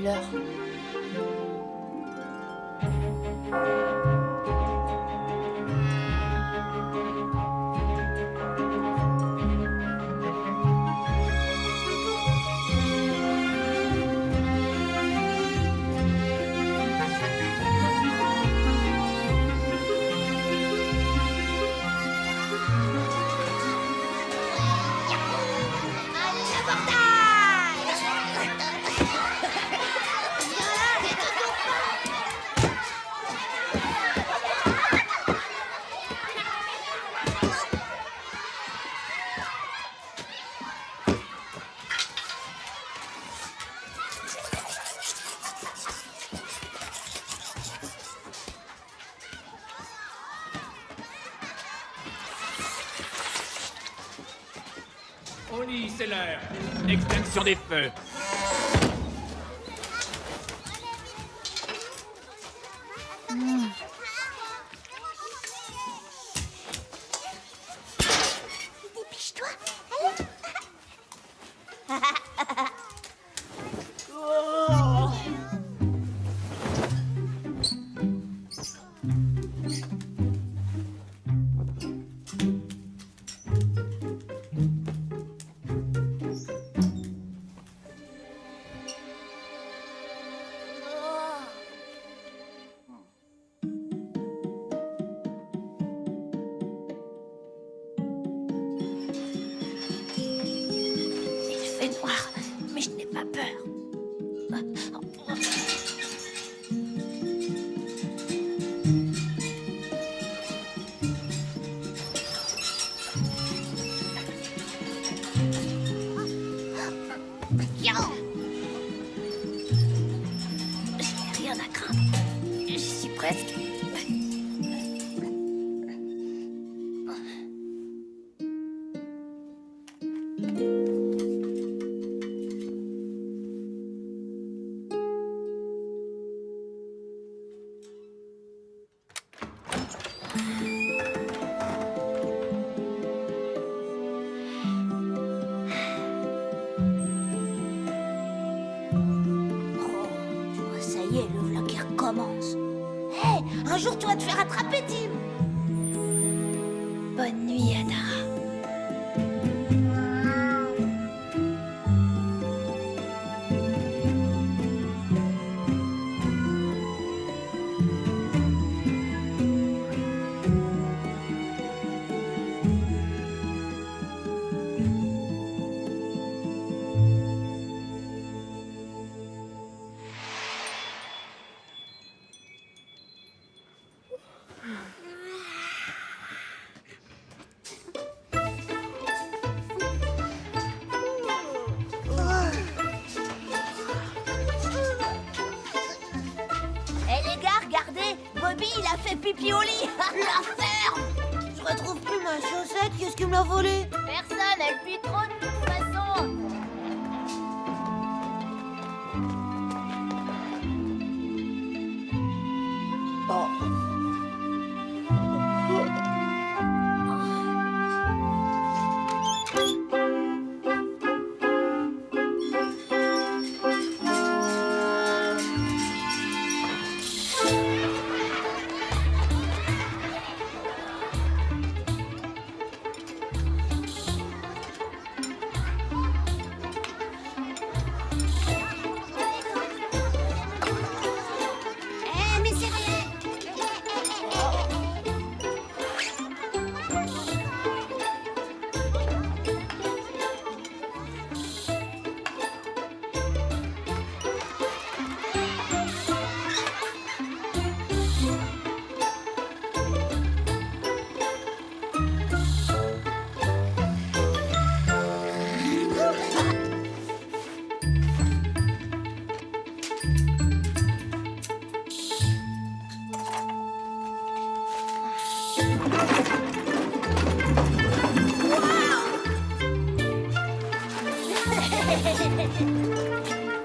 l'heure. Oni, c'est l'heure. Extinction des feux. Dépêche-toi. Il fait noir, mais je n'ai pas peur. Je n'ai rien à craindre. J'y suis presque. Oh, ça y est, le vlog qui recommence. Hé, un jour tu vas te faire attraper, Tim. Bonne nuit, Adara. Eh les gars, regardez, Bobby il a fait pipi au lit. La ferme. Je retrouve plus ma chaussette, qu'est-ce qui me l'a volée? Personne, elle pue trop de toute façon. Mais c'est rien.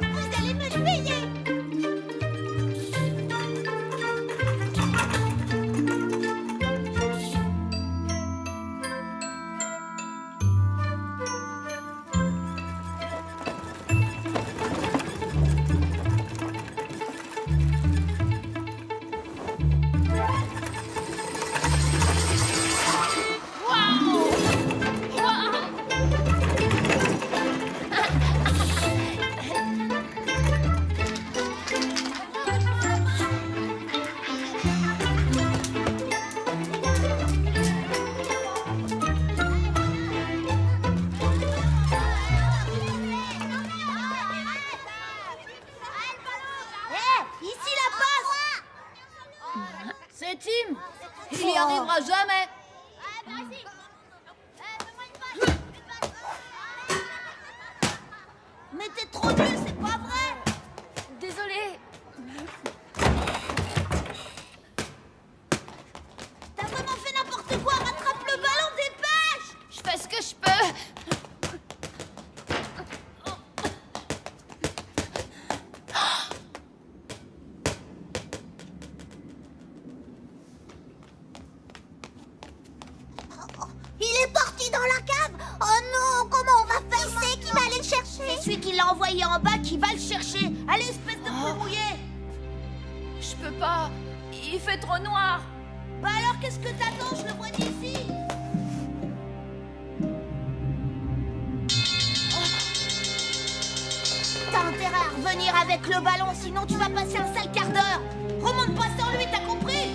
Vous allez me le payer. arrivera jamais. Ah, vas-y. Fais-moi une passe. Mais t'es trop nul, c'est pas vrai. Désolée. T'as vraiment fait n'importe quoi. Rattrape le ballon, dépêche. Je fais ce que je peux. Il est parti dans la cave. Oh non, comment on va faire? Qui c'est qui va aller le chercher? C'est celui qui l'a envoyé en bas qui va le chercher. Allez, espèce de peu mouillé. Je peux pas. Il fait trop noir. Bah alors, qu'est-ce que t'attends? Je le vois d'ici. T'as intérêt à revenir avec le ballon, sinon tu vas passer un sale quart d'heure. Remonte pas sans lui, t'as compris?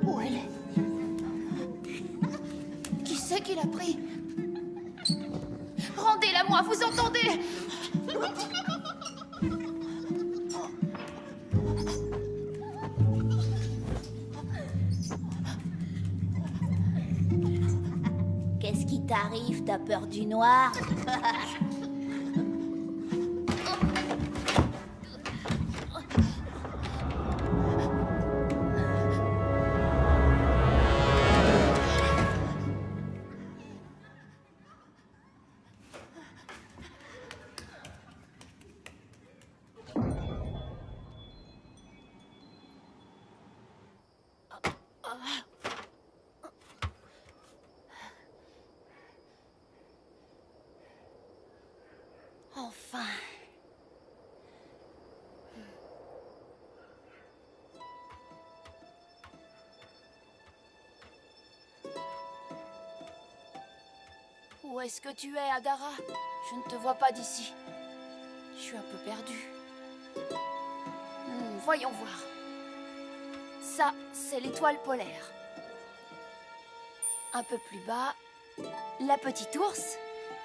Où elle est? Qui c'est qui l'a pris? Rendez-la moi, vous entendez? Qu'est-ce qui t'arrive? T'as peur du noir? Enfin. Où est-ce que tu es, Adara? Je ne te vois pas d'ici. Je suis un peu perdue. Voyons voir. Ça, c'est l'étoile polaire. Un peu plus bas, la petite ours,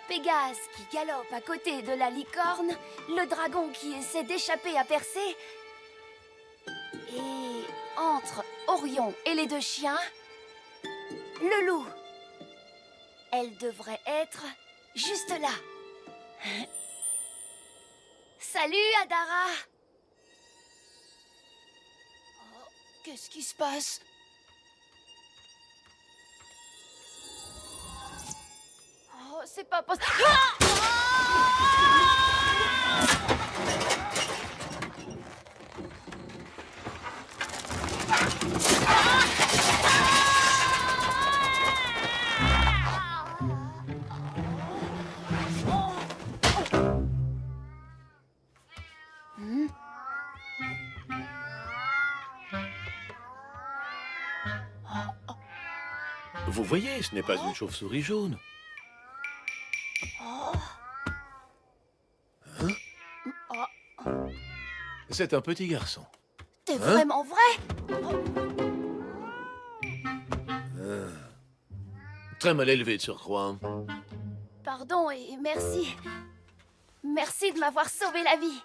Pégase qui galope à côté de la licorne, le dragon qui essaie d'échapper à Persée. Et entre Orion et les deux chiens, le loup. Elle devrait être juste là. Salut, Adara! Oh, qu'est-ce qui se passe? Oh, c'est pas possible. Vous voyez, ce n'est pas une chauve-souris jaune. Hein? C'est un petit garçon. T'es vraiment vrai? Très mal élevé de surcroît. Pardon et merci. Merci de m'avoir sauvé la vie.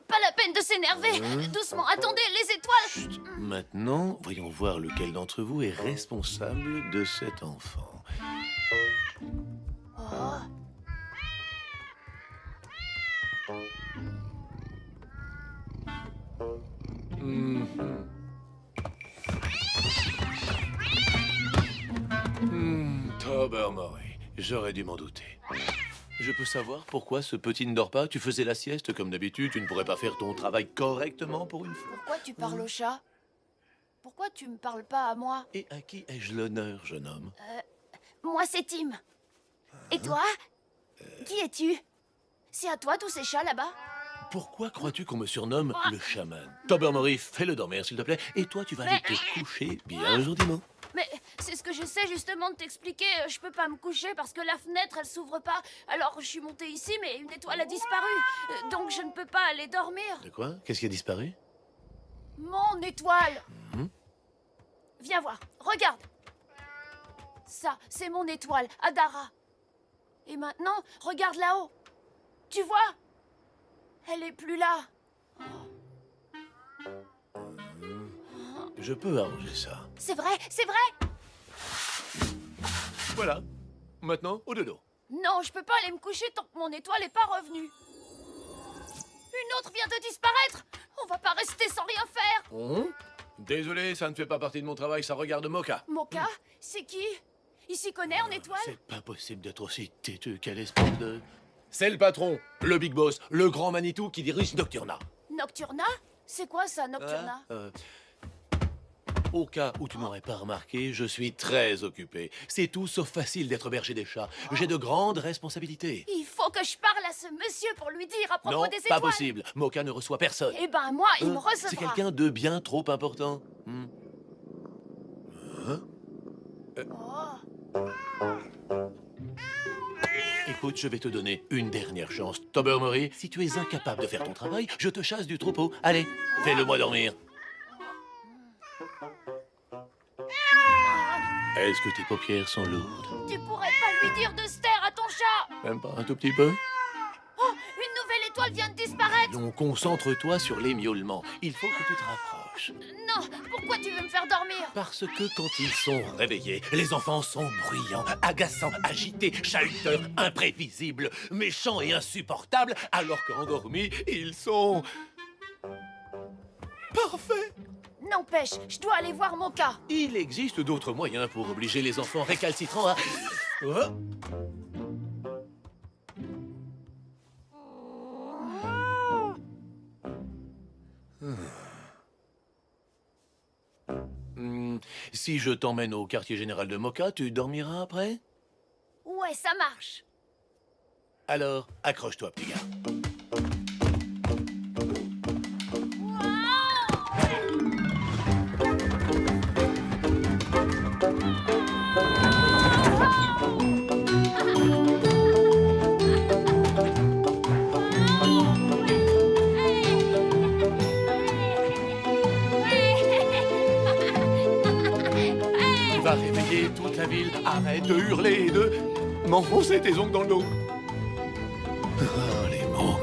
Pas la peine de s'énerver. Doucement, attendez, les étoiles. Chut. Maintenant, voyons voir lequel d'entre vous est responsable de cet enfant. Oh. Tobermory, j'aurais dû m'en douter. Je peux savoir pourquoi ce petit ne dort pas? Tu faisais la sieste comme d'habitude, tu ne pourrais pas faire ton travail correctement pour une fois? Pourquoi tu parles au chat? Pourquoi tu me parles pas à moi? Et à qui ai-je l'honneur, jeune homme? Moi, c'est Tim. Et toi? Qui es-tu? C'est à toi tous ces chats là-bas? Pourquoi crois-tu qu'on me surnomme le chaman? Tobermory, fais-le dormir, s'il te plaît. Et toi, tu vas aller te coucher bien gentiment. Mais c'est ce que j'essaie justement de t'expliquer. Je peux pas me coucher parce que la fenêtre, elle s'ouvre pas. Alors, je suis montée ici, mais une étoile a disparu. Donc, je ne peux pas aller dormir. De quoi? Qu'est-ce qui a disparu? Mon étoile! Viens voir, regarde! Ça, c'est mon étoile, Adara. Et maintenant, regarde là-haut. Tu vois? Elle est plus là. Je peux arranger ça. C'est vrai, c'est vrai! Voilà. Maintenant, au dodo. Non, je peux pas aller me coucher tant que mon étoile est pas revenue. Une autre vient de disparaître! On va pas rester sans rien faire! Désolé, ça ne fait pas partie de mon travail, ça regarde Mocha. Mocha, c'est qui? Il s'y connaît en étoile? C'est pas possible d'être aussi têteux, quelle espèce de... C'est le patron, le big boss, le grand Manitou qui dirige Nocturna. Nocturna? C'est quoi ça, Nocturna? Au cas où tu n'aurais pas remarqué, je suis très occupé. C'est tout sauf facile d'être berger des chats. J'ai de grandes responsabilités. Il faut que je parle à ce monsieur pour lui dire à propos Non, des étoiles. pas possible. Mocha ne reçoit personne. Eh ben moi, il me recevra. C'est quelqu'un de bien trop important. Écoute, je vais te donner une dernière chance. Tobermory, si tu es incapable de faire ton travail, je te chasse du troupeau. Allez, fais-le-moi dormir. Est-ce que tes paupières sont lourdes? Tu pourrais pas lui dire de se taire à ton chat? Même pas un tout petit peu? Oh, une nouvelle étoile vient de disparaître. Donc concentre-toi sur les miaulements. Il faut que tu te rapproches. Non, pourquoi tu veux me faire dormir? Parce que quand ils sont réveillés, les enfants sont bruyants, agaçants, agités, chahuteurs, imprévisibles, méchants et insupportables, alors qu'endormis, ils sont... parfaits. N'empêche, je dois aller voir Mocha. Il existe d'autres moyens pour obliger les enfants récalcitrants à... Oh. Si je t'emmène au quartier général de Mocha, tu dormiras après? Ouais, ça marche. Alors, accroche-toi, petit gars. Va réveiller toute la ville. Arrête de hurler et de m'enfoncer tes ongles dans le dos. Oh, les mômes.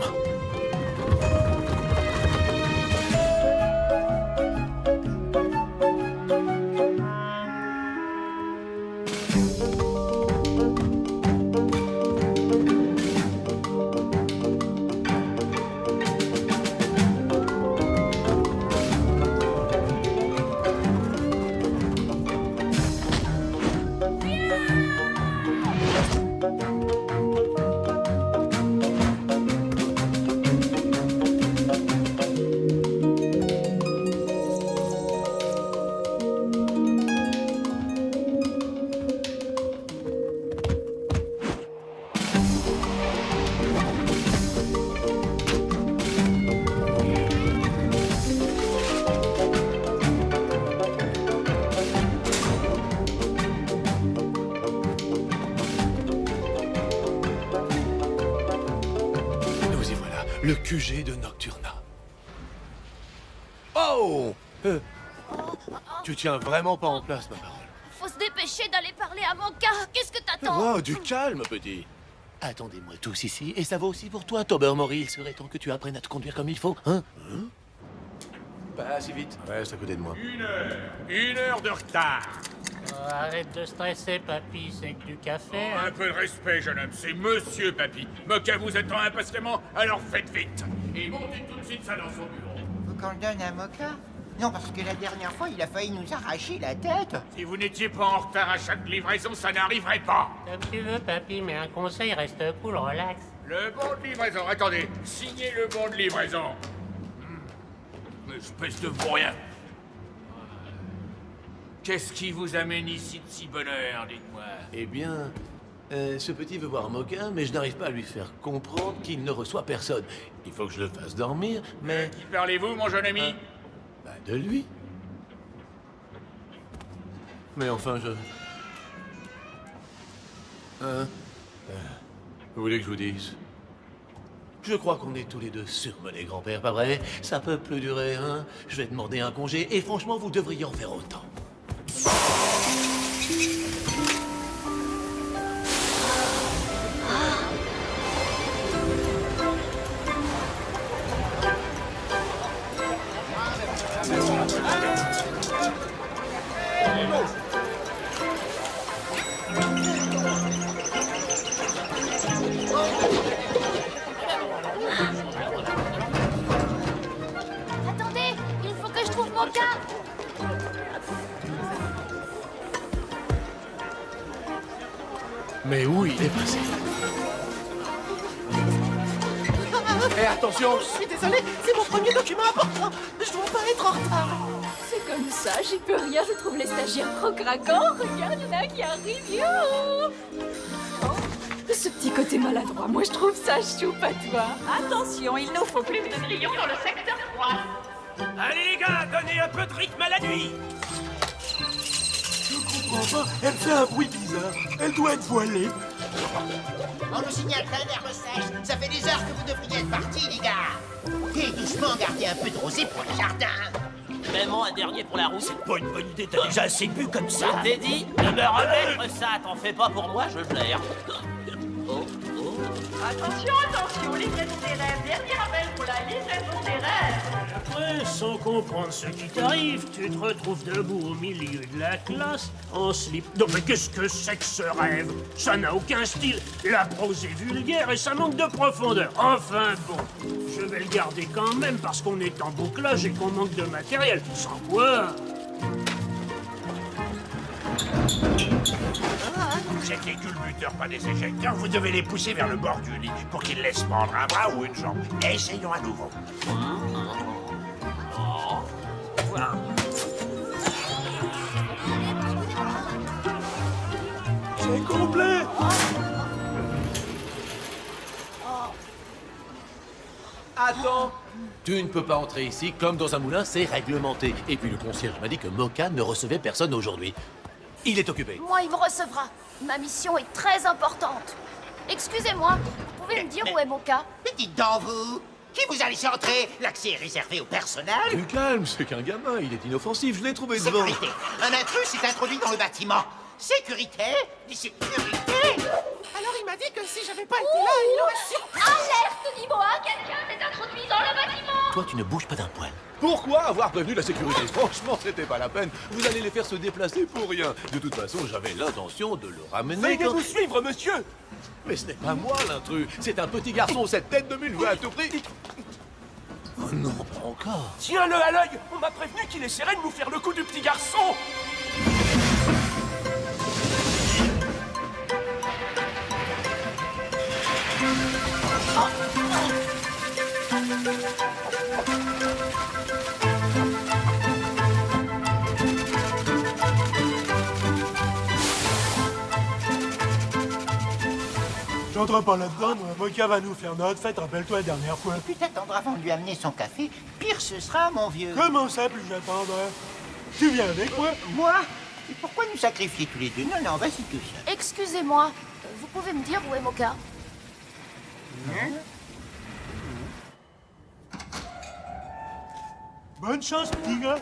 Le QG de Nocturna. Oh! Tu tiens vraiment pas en place, ma parole. Faut se dépêcher d'aller parler à Mocha. Qu'est-ce que t'attends? Oh, du calme, petit. Attendez-moi tous ici, et ça va aussi pour toi, Tobermory. Il serait temps que tu apprennes à te conduire comme il faut, hein? Pas si vite. Reste à côté de moi. Une heure de retard. Arrête de stresser, papy, c'est que du café. Un peu de respect, jeune homme, c'est monsieur, papy. Mocha vous attend impatiemment, alors faites vite. Et montez tout de suite ça dans son bureau. Faut qu'on le donne à Mocha? Non, parce que la dernière fois, il a failli nous arracher la tête. Si vous n'étiez pas en retard à chaque livraison, ça n'arriverait pas. Comme tu veux, papy, mais un conseil, reste cool, relax. Le bon de livraison, attendez, signez le bon de livraison. Espèce de vaurien. Qu'est-ce qui vous amène ici de si bonne heure, dites-moi? Eh bien, ce petit veut voir Mocha, mais je n'arrive pas à lui faire comprendre qu'il ne reçoit personne. Il faut que je le fasse dormir, mais... Qui parlez-vous, mon jeune ami? Bah, de lui. Mais enfin, vous voulez que je vous dise? Je crois qu'on est tous les deux surmenés, grand-père, pas vrai? Ça peut plus durer, hein? Je vais demander un congé, et franchement, vous devriez en faire autant. Attendez, il faut que je trouve Mocha. Mais où il est passé? Et attention! Je suis désolé, c'est mon premier document important. Je dois pas être en retard. C'est comme ça, j'y peux rien, je trouve les stagiaires trop craquants. Regarde, il y en a un qui arrive. Yo oh, ce petit côté maladroit, moi je trouve ça chou, pas toi. Attention, il nous faut plus de grillons dans le secteur 3. Allez les gars, donnez un peu de rythme à la nuit. Je comprends pas, elle fait un bruit bizarre. Elle doit être voilée. On nous signale plein d'herbes sèches. Ça fait des heures que vous devriez être partis, les gars. Et doucement, gardez un peu de rosée pour le jardin. Vraiment un dernier pour la route. C'est pas une bonne idée, t'as déjà assez bu comme ça. Je t'ai dit de me remettre ça, t'en fais pas pour moi, je gère. Oh, oh. Attention, attention, livraison des rêves. Dernier appel pour la livraison des rêves. Après, sans comprendre ce qui t'arrive, tu te retrouves debout au milieu de la classe, en slip. Non mais qu'est-ce que c'est que ce rêve? Ça n'a aucun style. La prose est vulgaire et ça manque de profondeur. Enfin bon, je vais le garder quand même parce qu'on est en bouclage et qu'on manque de matériel. Sans quoi... Jette les culbuteurs, pas des éjecteurs, vous devez les pousser vers le bord du lit pour qu'ils laissent pendre un bras ou une jambe. Essayons à nouveau. C'est complet. Attends! Tu ne peux pas entrer ici, comme dans un moulin, c'est réglementé. Et puis le concierge m'a dit que Mocha ne recevait personne aujourd'hui. Il est occupé. Moi, il me recevra. Ma mission est très importante. Excusez-moi, vous pouvez me dire où est Mocha? Mais dites donc, vous. Qui vous a laissé entrer? L'accès est réservé au personnel. Du calme, c'est qu'un gamin, il est inoffensif, je l'ai trouvé devant. Sécurité. Un intrus s'est introduit dans le bâtiment. Sécurité? Dis sécurité? Alors il m'a dit que si j'avais pas été là, il aurait sur... Alerte, dis-moi, quelqu'un s'est introduit dans le bâtiment. Toi, tu ne bouges pas d'un poil. Pourquoi avoir prévenu la sécurité? Franchement, c'était pas la peine. Vous allez les faire se déplacer pour rien. De toute façon, j'avais l'intention de le ramener Veuillez quand... nous suivre, monsieur. Mais ce n'est pas moi, l'intrus. C'est un petit garçon, cette tête de mule veut à tout prix... Oh non, pas encore. Tiens-le à l'œil. On m'a prévenu qu'il essaierait de nous faire le coup du petit garçon. J'entre pas là-dedans, moi. Mocha va nous faire notre fête, rappelle-toi la dernière fois. Plus t'attendre avant de lui amener son café, pire ce sera, mon vieux. Comment ça, plus j'attendrai? Tu viens avec moi? Moi? Et pourquoi nous sacrifier tous les deux? Non, non, vas-y tout seul. Excusez-moi, vous pouvez me dire où est Mocha? Bonne chance, petit gars.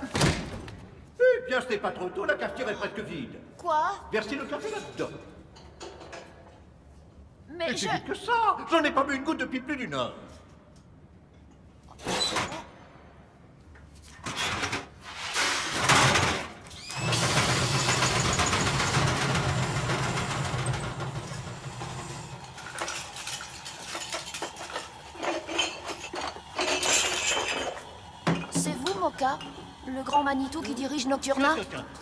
Eh bien, ce n'est pas trop tôt, la cafetière est presque vide. Quoi? Versez le café là-dedans. Mais Et je... c'est vite que ça. J'en ai pas bu une goutte depuis plus d'une heure. C'est vous, Mocha? Le grand Manitou qui dirige Nocturna?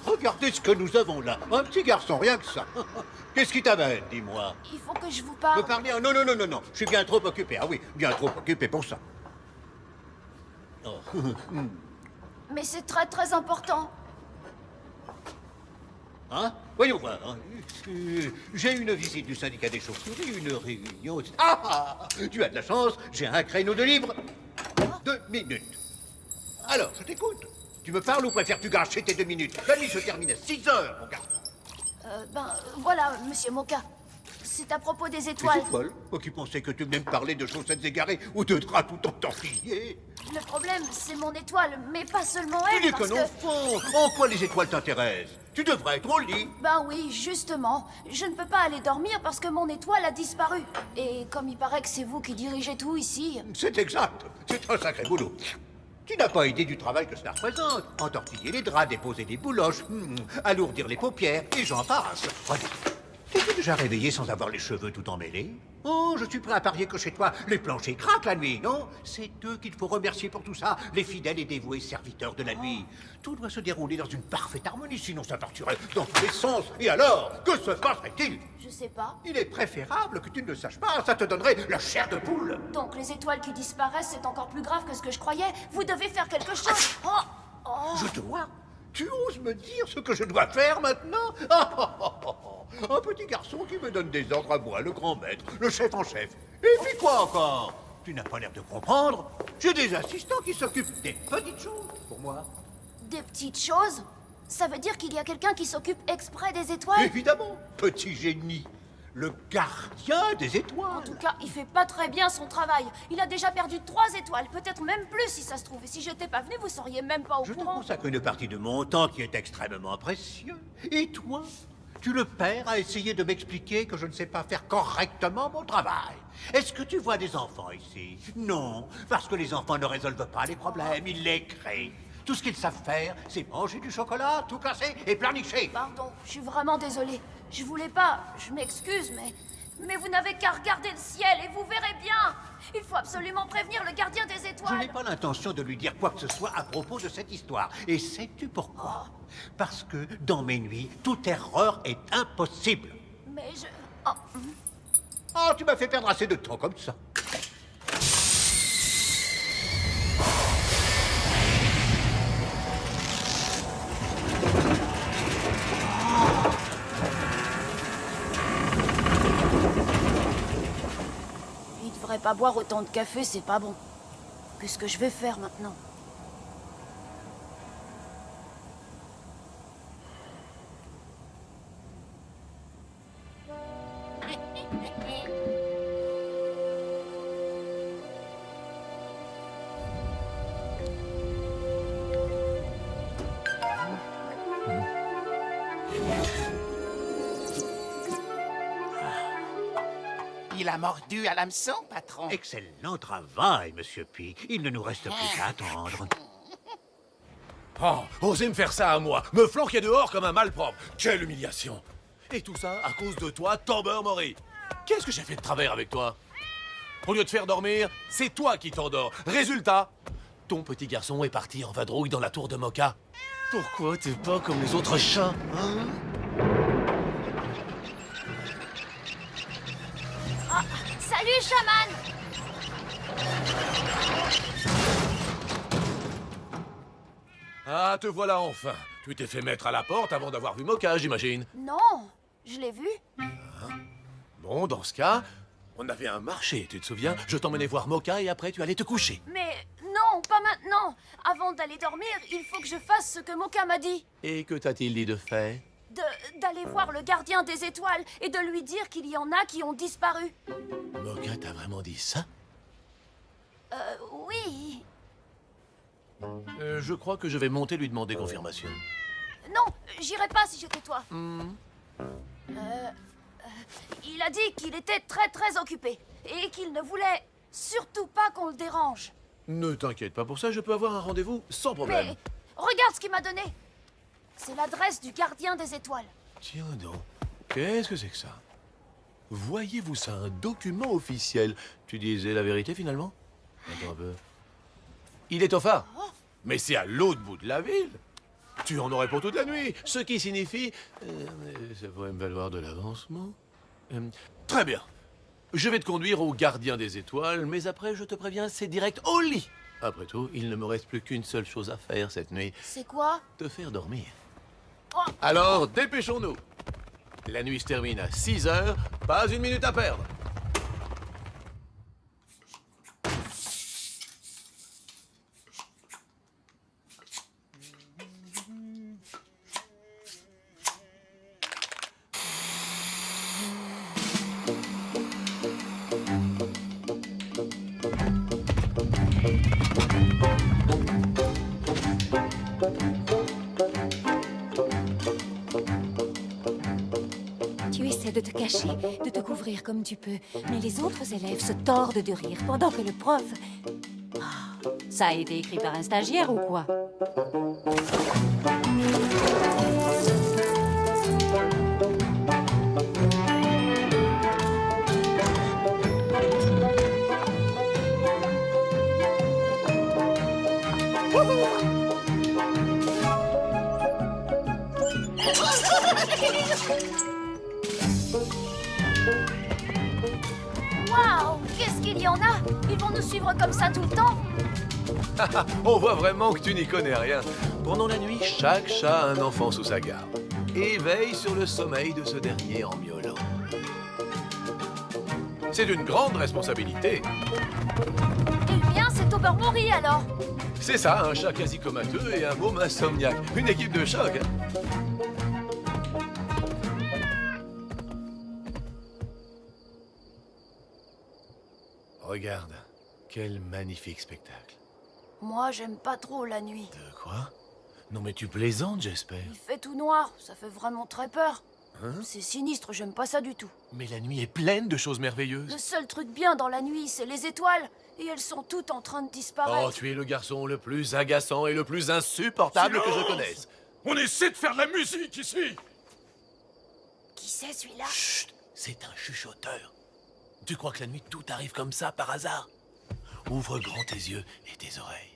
Regardez ce que nous avons là. Un petit garçon, rien que ça. Qu'est-ce qui t'amène, dis-moi? Il faut que je vous Me parle. parler? Non, non, non, non, non. Je suis bien trop occupé. Ah oui, bien trop occupé pour ça. Mais c'est très très important. Hein? Voyons voir. Hein. J'ai une visite du syndicat des chauves-souris, une réunion... Ah! Tu as de la chance, j'ai un créneau de libre. 2 minutes. Alors, je t'écoute. Tu me parles ou préfères-tu gâcher tes 2 minutes? La nuit se termine à 6 heures, mon garçon. Voilà, monsieur Moka. C'est à propos des Les étoiles. étoiles? Moi qui pensais que tu venais me parler de chaussettes égarées ou de draps tout entortillés. Le problème, c'est mon étoile, mais pas seulement elle, Tu n'es parce qu'un que... enfant. En quoi les étoiles t'intéressent? Tu devrais être au lit. Ben oui, justement. Je ne peux pas aller dormir parce que mon étoile a disparu. Et comme il paraît que c'est vous qui dirigez tout ici... C'est exact. C'est un sacré boulot. Tu n'as pas idée du travail que cela représente. Entortiller les draps, déposer des bouloches, alourdir les paupières, et j'en passe. Regarde. T'es-tu déjà réveillé sans avoir les cheveux tout emmêlés? Oh, je suis prêt à parier que chez toi, les planchers craquent la nuit, non? C'est eux qu'il faut remercier pour tout ça, les fidèles et dévoués serviteurs de la nuit. Tout doit se dérouler dans une parfaite harmonie, sinon ça partirait dans tous les sens. Et alors, que se passerait-il? Je sais pas. Il est préférable que tu ne le saches pas, ça te donnerait la chair de poule. Donc les étoiles qui disparaissent, c'est encore plus grave que ce que je croyais. Vous devez faire quelque chose. Oh. Je dois? Tu oses me dire ce que je dois faire maintenant? Un petit garçon qui me donne des ordres à moi, le grand maître, le chef en chef. Et puis quoi encore? Tu n'as pas l'air de comprendre. J'ai des assistants qui s'occupent des petites choses pour moi. Des petites choses? Ça veut dire qu'il y a quelqu'un qui s'occupe exprès des étoiles? Évidemment, petit génie. Le gardien des étoiles. En tout cas, il fait pas très bien son travail. Il a déjà perdu 3 étoiles, peut-être même plus si ça se trouve. Et si j'étais pas venu, vous seriez même pas au Je te courant. consacre une partie de mon temps qui est extrêmement précieux. Et toi, tu le perds à essayer de m'expliquer que je ne sais pas faire correctement mon travail. Est-ce que tu vois des enfants ici? Non, parce que les enfants ne résolvent pas les problèmes, ils les créent. Tout ce qu'ils savent faire, c'est manger du chocolat, tout casser et planifier. Pardon, je suis vraiment désolée. Je voulais pas, je m'excuse, mais vous n'avez qu'à regarder le ciel et vous verrez bien. Il faut absolument prévenir le gardien des Je étoiles. n'ai pas l'intention de lui dire quoi que ce soit à propos de cette histoire. Et sais-tu pourquoi? Parce que dans mes nuits, toute erreur est impossible. Mais je... Oh, tu m'as fait perdre assez de temps comme ça. Il devrait pas boire autant de café, c'est pas bon. Qu'est-ce que je vais faire maintenant? Il a mordu à l'hameçon, patron. Excellent travail, monsieur Pic. Il ne nous reste plus qu'à attendre. Oh, osez me faire ça à moi, me flanquer dehors comme un malpropre. Quelle humiliation. Et tout ça à cause de toi, Tomber Mori. Qu'est-ce que j'ai fait de travers avec toi? Au lieu de faire dormir, c'est toi qui t'endors. Résultat, ton petit garçon est parti en vadrouille dans la tour de Moka. Pourquoi t'es pas comme les autres chats, hein? Salut, chaman! Ah, te voilà enfin. Tu t'es fait mettre à la porte avant d'avoir vu Moka, j'imagine. Non, je l'ai vu. Bon, dans ce cas, on avait un marché, tu te souviens? Je t'emmenais voir Moka et après tu allais te coucher. Mais non, pas maintenant. Avant d'aller dormir, il faut que je fasse ce que Moka m'a dit. Et que t'a-t-il dit de fait? D'aller voir le gardien des étoiles et de lui dire qu'il y en a qui ont disparu. Moka t'a vraiment dit ça? Oui. Je crois que je vais monter lui demander confirmation. Non, j'irai pas si j'étais toi. Il a dit qu'il était très très occupé et qu'il ne voulait surtout pas qu'on le dérange. Ne t'inquiète pas pour ça, je peux avoir un rendez-vous sans problème. Mais regarde ce qu'il m'a donné. C'est l'adresse du gardien des étoiles. Tiens donc, qu'est-ce que c'est que ça? Voyez-vous ça, un document officiel. Tu disais la vérité finalement? Attends un peu. Il est au phare. Mais c'est à l'autre bout de la ville. Tu en aurais pour toute la nuit. Ce qui signifie... ça pourrait me valoir de l'avancement. Très bien. Je vais te conduire au gardien des étoiles, mais après, je te préviens, c'est direct au lit. Après tout, il ne me reste plus qu'une seule chose à faire cette nuit. C'est quoi? Te faire dormir. Alors, dépêchons-nous. La nuit se termine à 6 heures, pas une minute à perdre. Tu essaies de te cacher, de te couvrir comme tu peux, mais les autres élèves se tordent de rire pendant que le prof... Ah, ça a été écrit par un stagiaire ou quoi? Waouh! Qu'est-ce qu'il y en a? Ils vont nous suivre comme ça tout le temps? On voit vraiment que tu n'y connais rien. Pendant la nuit, chaque chat a un enfant sous sa garde et veille sur le sommeil de ce dernier en miaulant. C'est d'une grande responsabilité. Et le mien, c'est Tobermory alors? C'est ça, un chat quasi comateux et un môme insomniaque. Une équipe de choc, hein? Regarde, quel magnifique spectacle. Moi, j'aime pas trop la nuit. De quoi? Non mais tu plaisantes, j'espère. Il fait tout noir, ça fait vraiment très peur. Hein? C'est sinistre, j'aime pas ça du tout. Mais la nuit est pleine de choses merveilleuses. Le seul truc bien dans la nuit, c'est les étoiles. Et elles sont toutes en train de disparaître. Oh, tu es le garçon le plus agaçant et le plus insupportable que je connaisse. On essaie de faire de la musique ici. Qui c'est celui-là? Chut, c'est un chuchoteur. Tu crois que la nuit tout arrive comme ça par hasard? Ouvre grand tes yeux et tes oreilles.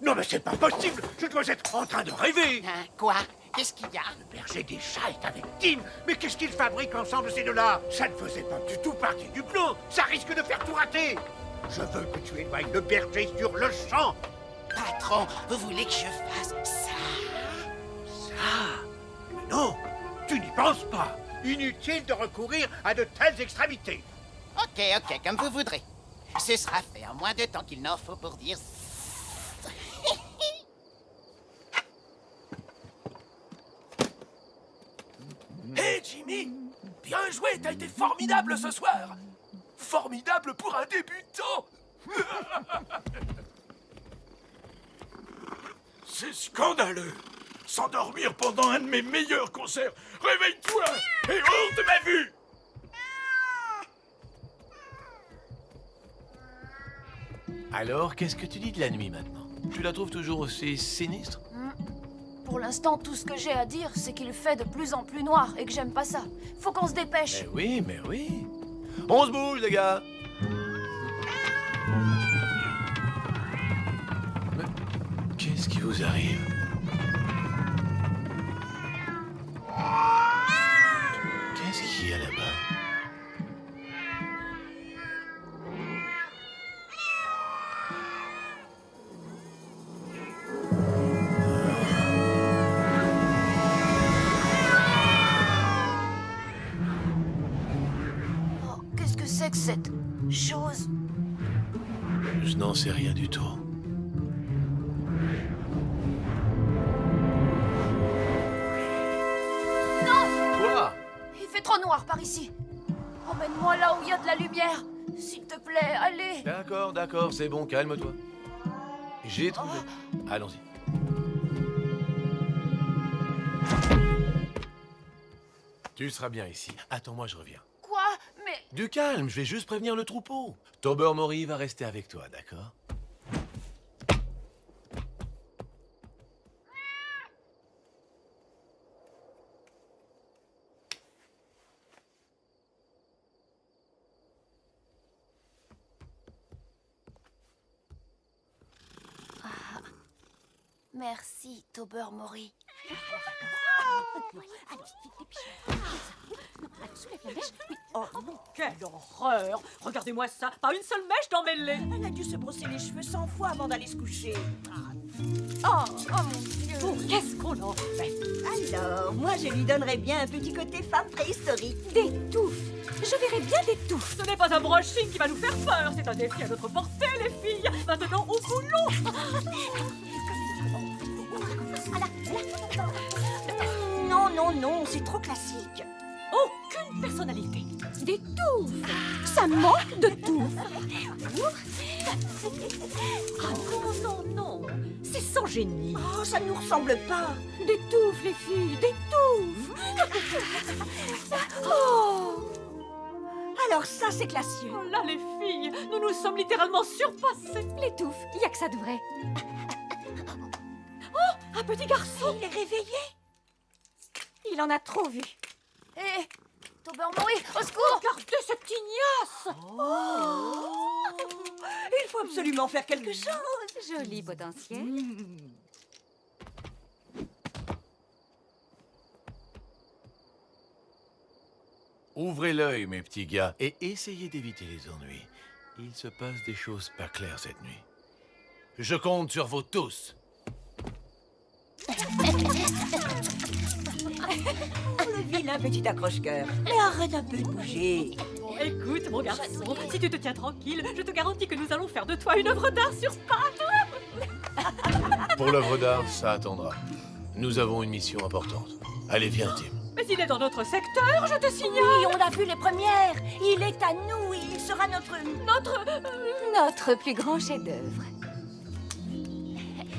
Non mais c'est pas possible. Je dois être en train de rêver. Hein, quoi? Qu'est-ce qu'il y a? Le berger des chats est avec Tim. Mais qu'est-ce qu'ils fabriquent ensemble ces deux-là? Ça ne faisait pas du tout partie du plan. Ça risque de faire tout rater. Je veux que tu éloignes le berger sur le champ. Patron, vous voulez que je fasse ça? Ça? Non, tu n'y penses pas. Inutile de recourir à de telles extrémités. Ok, comme vous voudrez. Ce sera fait en moins de temps qu'il n'en faut pour dire... Hé, Jimmy! Bien joué, t'as été formidable ce soir! Formidable pour un débutant! C'est scandaleux. S'endormir pendant un de mes meilleurs concerts. Réveille-toi et hors de ma vue. Alors, qu'est-ce que tu dis de la nuit maintenant? Tu la trouves toujours aussi sinistre? Pour l'instant, tout ce que j'ai à dire, c'est qu'il fait de plus en plus noir et que j'aime pas ça. Faut qu'on se dépêche. Mais oui. On se bouge, les gars. qui vous arrive? Qu'est-ce qu'il y a là-bas? Oh, qu'est-ce que c'est que cette chose? Je n'en sais rien du tout. Quoi? Il fait trop noir par ici. Emmène-moi là où il y a de la lumière. S'il te plaît, allez. D'accord, d'accord, c'est bon, calme-toi. J'ai trouvé. Allons-y. Tu seras bien ici. Attends-moi, je reviens. Quoi? Mais... Du calme, je vais juste prévenir le troupeau. Tobermory va rester avec toi, d'accord? Merci, Tobermory. Oh non, quelle horreur! Regardez-moi ça, pas une seule mèche d'emmêlée! Elle a dû se brosser les cheveux 100 fois avant d'aller se coucher. Oh mon Dieu! Oh, qu'est-ce qu'on en fait? Alors, moi je lui donnerais bien un petit côté femme préhistorique. Des touffes! Je verrai bien des touffes! Ce n'est pas un brushing qui va nous faire peur, c'est un défi à notre portée, les filles! Maintenant, au boulot! Non, non, non, c'est trop classique. Aucune personnalité! Des touffes! Ça manque de touffes! Ah non, non, non! C'est sans génie! Oh, ça ne nous ressemble pas. Des touffes, les filles! Des touffes! Oh! Alors ça, c'est classieux. Oh là, les filles! Nous nous sommes littéralement surpassés! Les touffes, il y a que ça de vrai! Oh! Un petit garçon! Il est réveillé. Il en a trop vu! Hé, Tobermory, au secours! Regardez cette tignasse! Il faut absolument faire quelque chose. Joli potentiel. Ouvrez l'œil, mes petits gars, et essayez d'éviter les ennuis. Il se passe des choses pas claires cette nuit. Je compte sur vous tous. Le vilain petit accroche-cœur. Mais arrête un peu de bouger. Écoute, mon garçon, si tu te tiens tranquille, je te garantis que nous allons faire de toi une œuvre d'art sur pattes. Pour l'œuvre d'art, ça attendra. Nous avons une mission importante. Allez, viens, Tim. Mais il est dans notre secteur, je te signale. Oui, on a vu les premières. Il est à nous. Il sera notre plus grand chef-d'œuvre.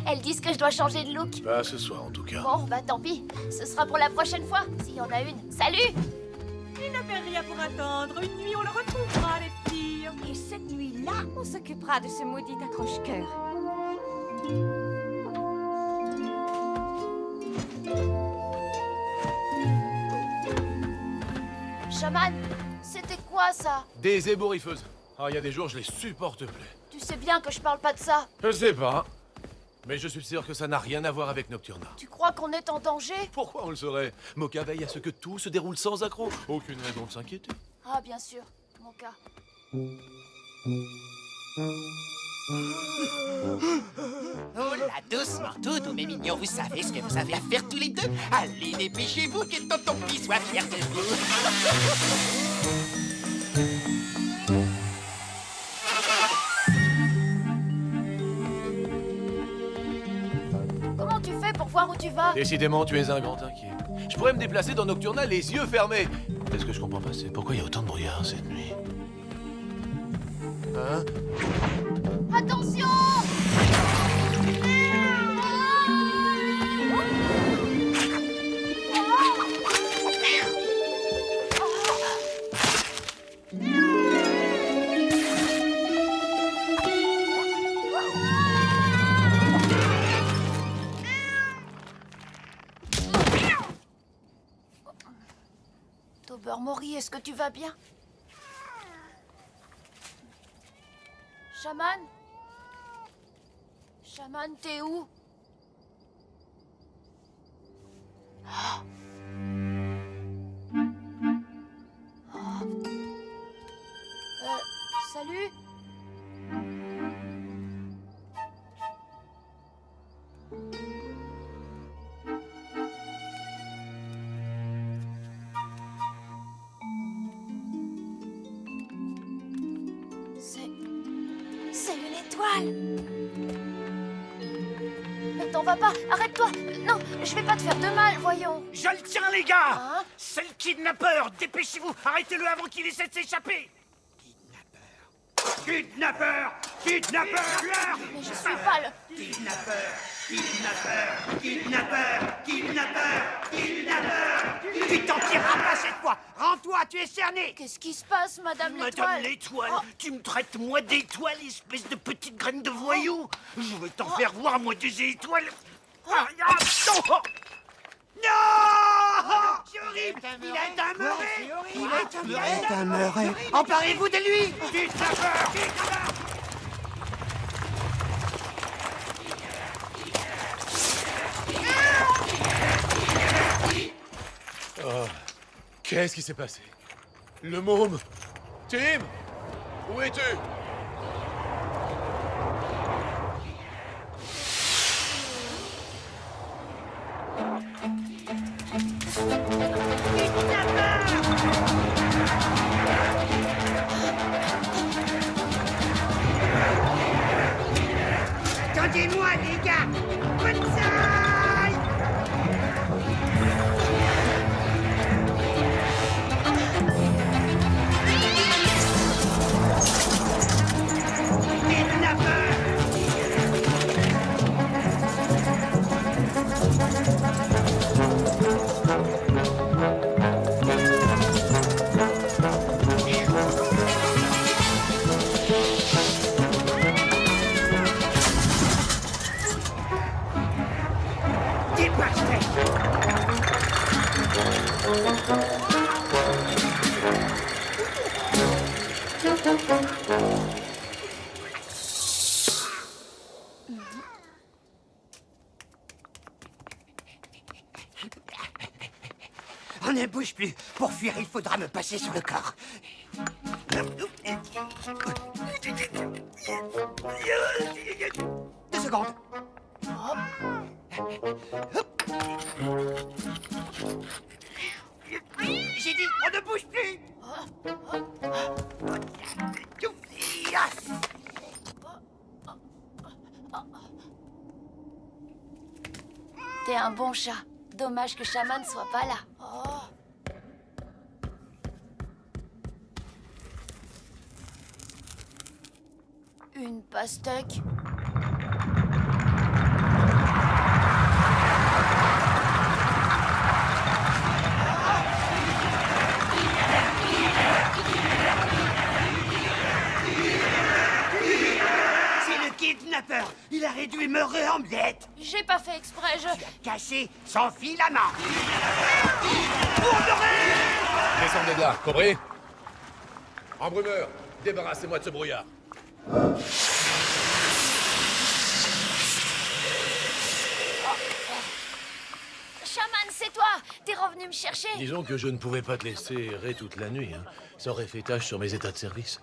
Elles disent que je dois changer de look. Pas ce soir, en tout cas. Bon, bah tant pis. Ce sera pour la prochaine fois, s'il y en a une. Salut! Il n'avait rien pour attendre. Une nuit, on le retrouvera, les filles. Et cette nuit-là, on s'occupera de ce maudit accroche-cœur. Shaman, c'était quoi ça? Des ébouriffeuses. Ah, il y a des jours, je les supporte plus. Tu sais bien que je parle pas de ça. Je sais pas. Mais je suis sûr que ça n'a rien à voir avec Nocturna. Tu crois qu'on est en danger? Pourquoi on le saurait? Moka veille à ce que tout se déroule sans accroc. Aucune raison de s'inquiéter. Ah, bien sûr, mon cas. Oh là, doucement, tous mes mignons, vous savez ce que vous avez à faire tous les deux. Allez, dépêchez-vous, que tonton Pi soit fier de vous. Comment tu fais pour voir où tu vas? Décidément, tu es un grand inquiet. Je pourrais me déplacer dans Nocturna les yeux fermés. Est-ce que je comprends pas, c'est pourquoi il y a autant de brouillard cette nuit? Hein? Attention! Tobermory, est-ce que tu vas bien? Shaman? Shaman, t'es où? Salut. C'est une étoile. Ne t'en vas pas, arrête-toi. Non, je vais pas te faire de mal, voyons. Je le tiens, les gars. Hein? C'est le kidnappeur. Dépêchez-vous. Arrêtez-le avant qu'il essaie de s'échapper. Kidnappeur. Kidnappeur. Mais je suis pas le... Kidnappeur. Tu t'en tireras pas cette fois. Rends-toi, tu es cerné. Qu'est-ce qui se passe, Madame l'Étoile? Madame l'Étoile, tu me traites, moi, d'étoile, espèce de petite graine de voyou. Je vais t'en faire voir, moi, des étoiles. Ah, non! C'est horrible. Il est ameuré. Il est ameuré. Emparez-vous de lui. Kidnappeur. Oh, qu'est-ce qui s'est passé? Le môme! Tim! Où es-tu? Attendez-moi, les gars. Bonsaï! On ne bouge plus. Pour fuir, il faudra me passer sur le corps. 2 secondes. J'ai dit, on ne bouge plus. T'es un bon chat. Dommage que Shaman ne soit pas là. Une pastèque. C'est le kidnappeur. Il a réduit Murray en miettes. J'ai pas fait exprès, Caché son filament. Descendez de là, compris? Embrumeur, débarrassez-moi de ce brouillard. Shaman, c'est toi. T'es revenu me chercher. Disons que je ne pouvais pas te laisser errer toute la nuit. Hein. Ça aurait fait tâche sur mes états de service.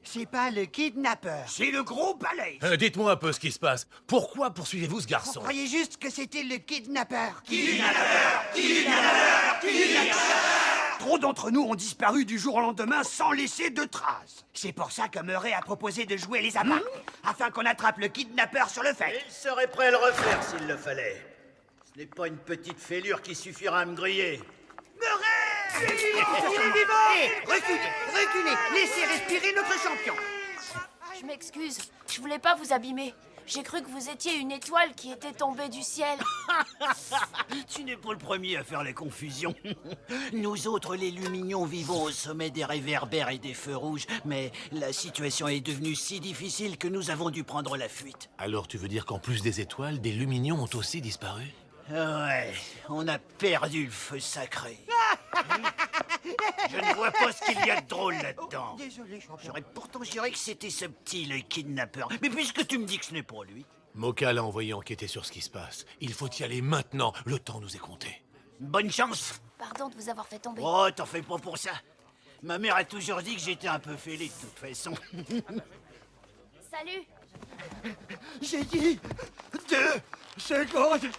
C'est pas le kidnappeur. C'est le gros balai. Dites-moi un peu ce qui se passe. Pourquoi poursuivez-vous ce garçon? Vous croyez juste que c'était le kidnappeur. Trop d'entre nous ont disparu du jour au lendemain sans laisser de traces. C'est pour ça que Murray a proposé de jouer les appâts, afin qu'on attrape le kidnappeur sur le fait. Il serait prêt à le refaire s'il le fallait. Ce n'est pas une petite fêlure qui suffira à me griller. Murray! Il est vivant! Reculez, laissez respirer notre champion. Je m'excuse. Je voulais pas vous abîmer. J'ai cru que vous étiez une étoile qui était tombée du ciel. Tu n'es pas le premier à faire les confusions. Nous autres, les Lumignons, vivons au sommet des réverbères et des feux rouges, mais la situation est devenue si difficile que nous avons dû prendre la fuite. Alors tu veux dire qu'en plus des étoiles, des Lumignons ont aussi disparu? Ouais, on a perdu le feu sacré. Je ne vois pas ce qu'il y a de drôle là-dedans. Désolé, champion. J'aurais pourtant juré que c'était ce petit, le kidnappeur. Mais puisque tu me dis que ce n'est pas lui, Mocha l'a envoyé enquêter sur ce qui se passe. Il faut y aller maintenant, le temps nous est compté. Bonne chance. Pardon de vous avoir fait tomber. Oh, t'en fais pas pour ça. Ma mère a toujours dit que j'étais un peu fêlé de toute façon. Salut. J'ai dit 2 secondes.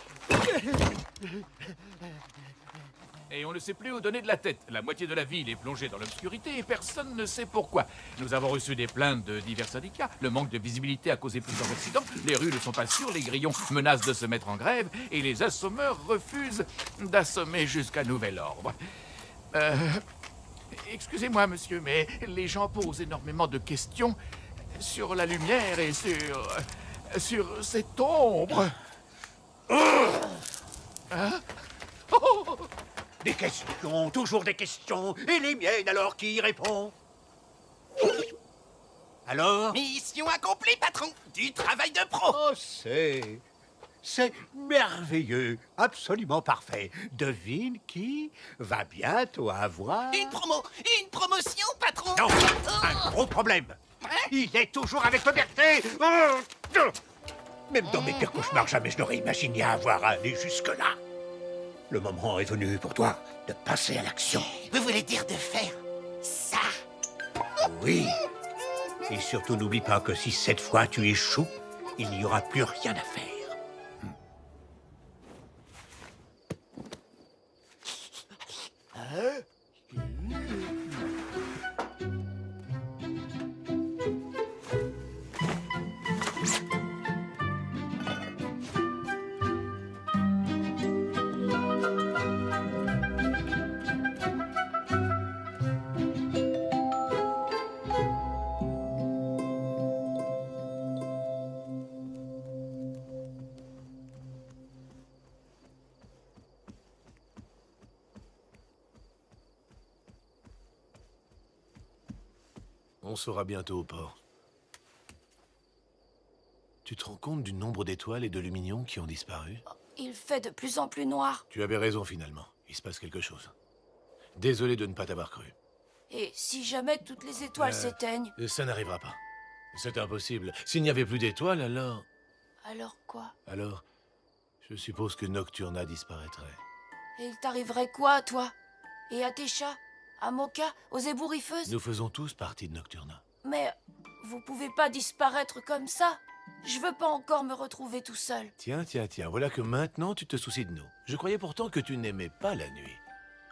Et on ne sait plus où donner de la tête. La moitié de la ville est plongée dans l'obscurité et personne ne sait pourquoi. Nous avons reçu des plaintes de divers syndicats. Le manque de visibilité a causé plusieurs accidents. Les rues ne sont pas sûres, les grillons menacent de se mettre en grève et les assommeurs refusent d'assommer jusqu'à nouvel ordre. Excusez-moi, monsieur, mais les gens posent énormément de questions sur la lumière et sur cette ombre. Hein? Oh! Des questions, toujours des questions. Et les miennes, alors, qui y répond? Alors? Mission accomplie, patron. Du travail de pro. Oh, c'est merveilleux, absolument parfait. Devine qui va bientôt avoir... Une promotion, patron. Non, un gros problème. Il est toujours avec Liberté. Même dans mes pires cauchemars, jamais je n'aurais imaginé avoir à aller jusque-là. Le moment est venu pour toi de passer à l'action. Vous voulez dire de faire ça? Oui. Et surtout, n'oublie pas que si cette fois tu échoues, il n'y aura plus rien à faire. On sera bientôt au port. Tu te rends compte du nombre d'étoiles et de luminions qui ont disparu? Il fait de plus en plus noir. Tu avais raison finalement. Il se passe quelque chose. Désolé de ne pas t'avoir cru. Et si jamais toutes les étoiles s'éteignent? Ça n'arrivera pas. C'est impossible. S'il n'y avait plus d'étoiles, alors... Alors quoi? Alors, je suppose que Nocturna disparaîtrait. Et il t'arriverait quoi à toi? Et à tes chats? À Mocha? Aux ébouriffeuses? Nous faisons tous partie de Nocturna. Mais vous pouvez pas disparaître comme ça. Je veux pas encore me retrouver tout seul. Tiens, voilà que maintenant tu te soucies de nous. Je croyais pourtant que tu n'aimais pas la nuit.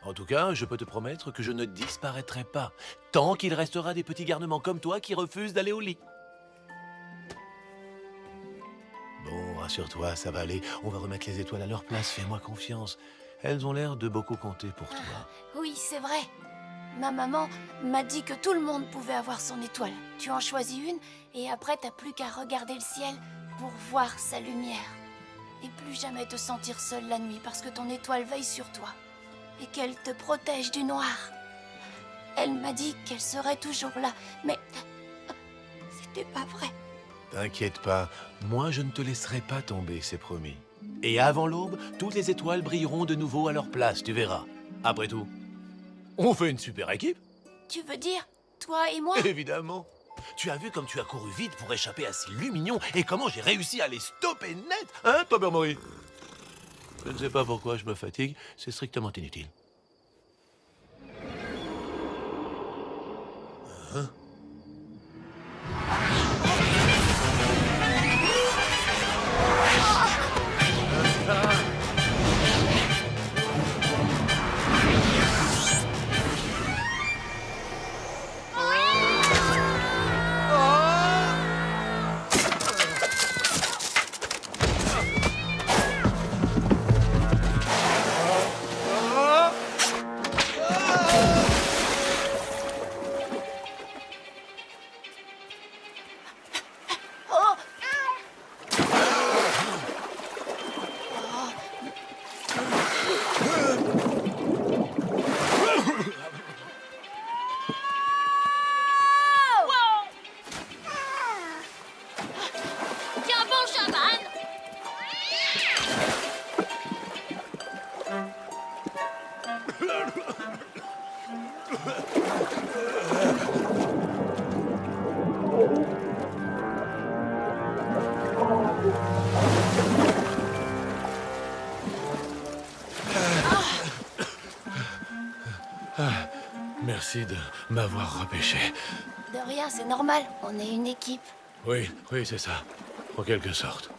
En tout cas, je peux te promettre que je ne disparaîtrai pas, tant qu'il restera des petits garnements comme toi qui refusent d'aller au lit. Bon, rassure-toi, ça va aller. On va remettre les étoiles à leur place, fais-moi confiance. Elles ont l'air de beaucoup compter pour toi. Oui, c'est vrai. Ma maman m'a dit que tout le monde pouvait avoir son étoile. Tu en choisis une et après t'as plus qu'à regarder le ciel pour voir sa lumière. Et plus jamais te sentir seul la nuit parce que ton étoile veille sur toi et qu'elle te protège du noir. Elle m'a dit qu'elle serait toujours là, mais c'était pas vrai. T'inquiète pas, moi je ne te laisserai pas tomber, c'est promis. Et avant l'aube, toutes les étoiles brilleront de nouveau à leur place, tu verras. Après tout, on fait une super équipe. Tu veux dire, toi et moi? Évidemment. Tu as vu comme tu as couru vite pour échapper à ces lumignons et comment j'ai réussi à les stopper net, hein, Tobermory? Je ne sais pas pourquoi je me fatigue, c'est strictement inutile. Hein? Tiens bon, chaman! Merci de m'avoir repêché. De rien, c'est normal. On est une équipe. Oui, c'est ça. En quelque sorte.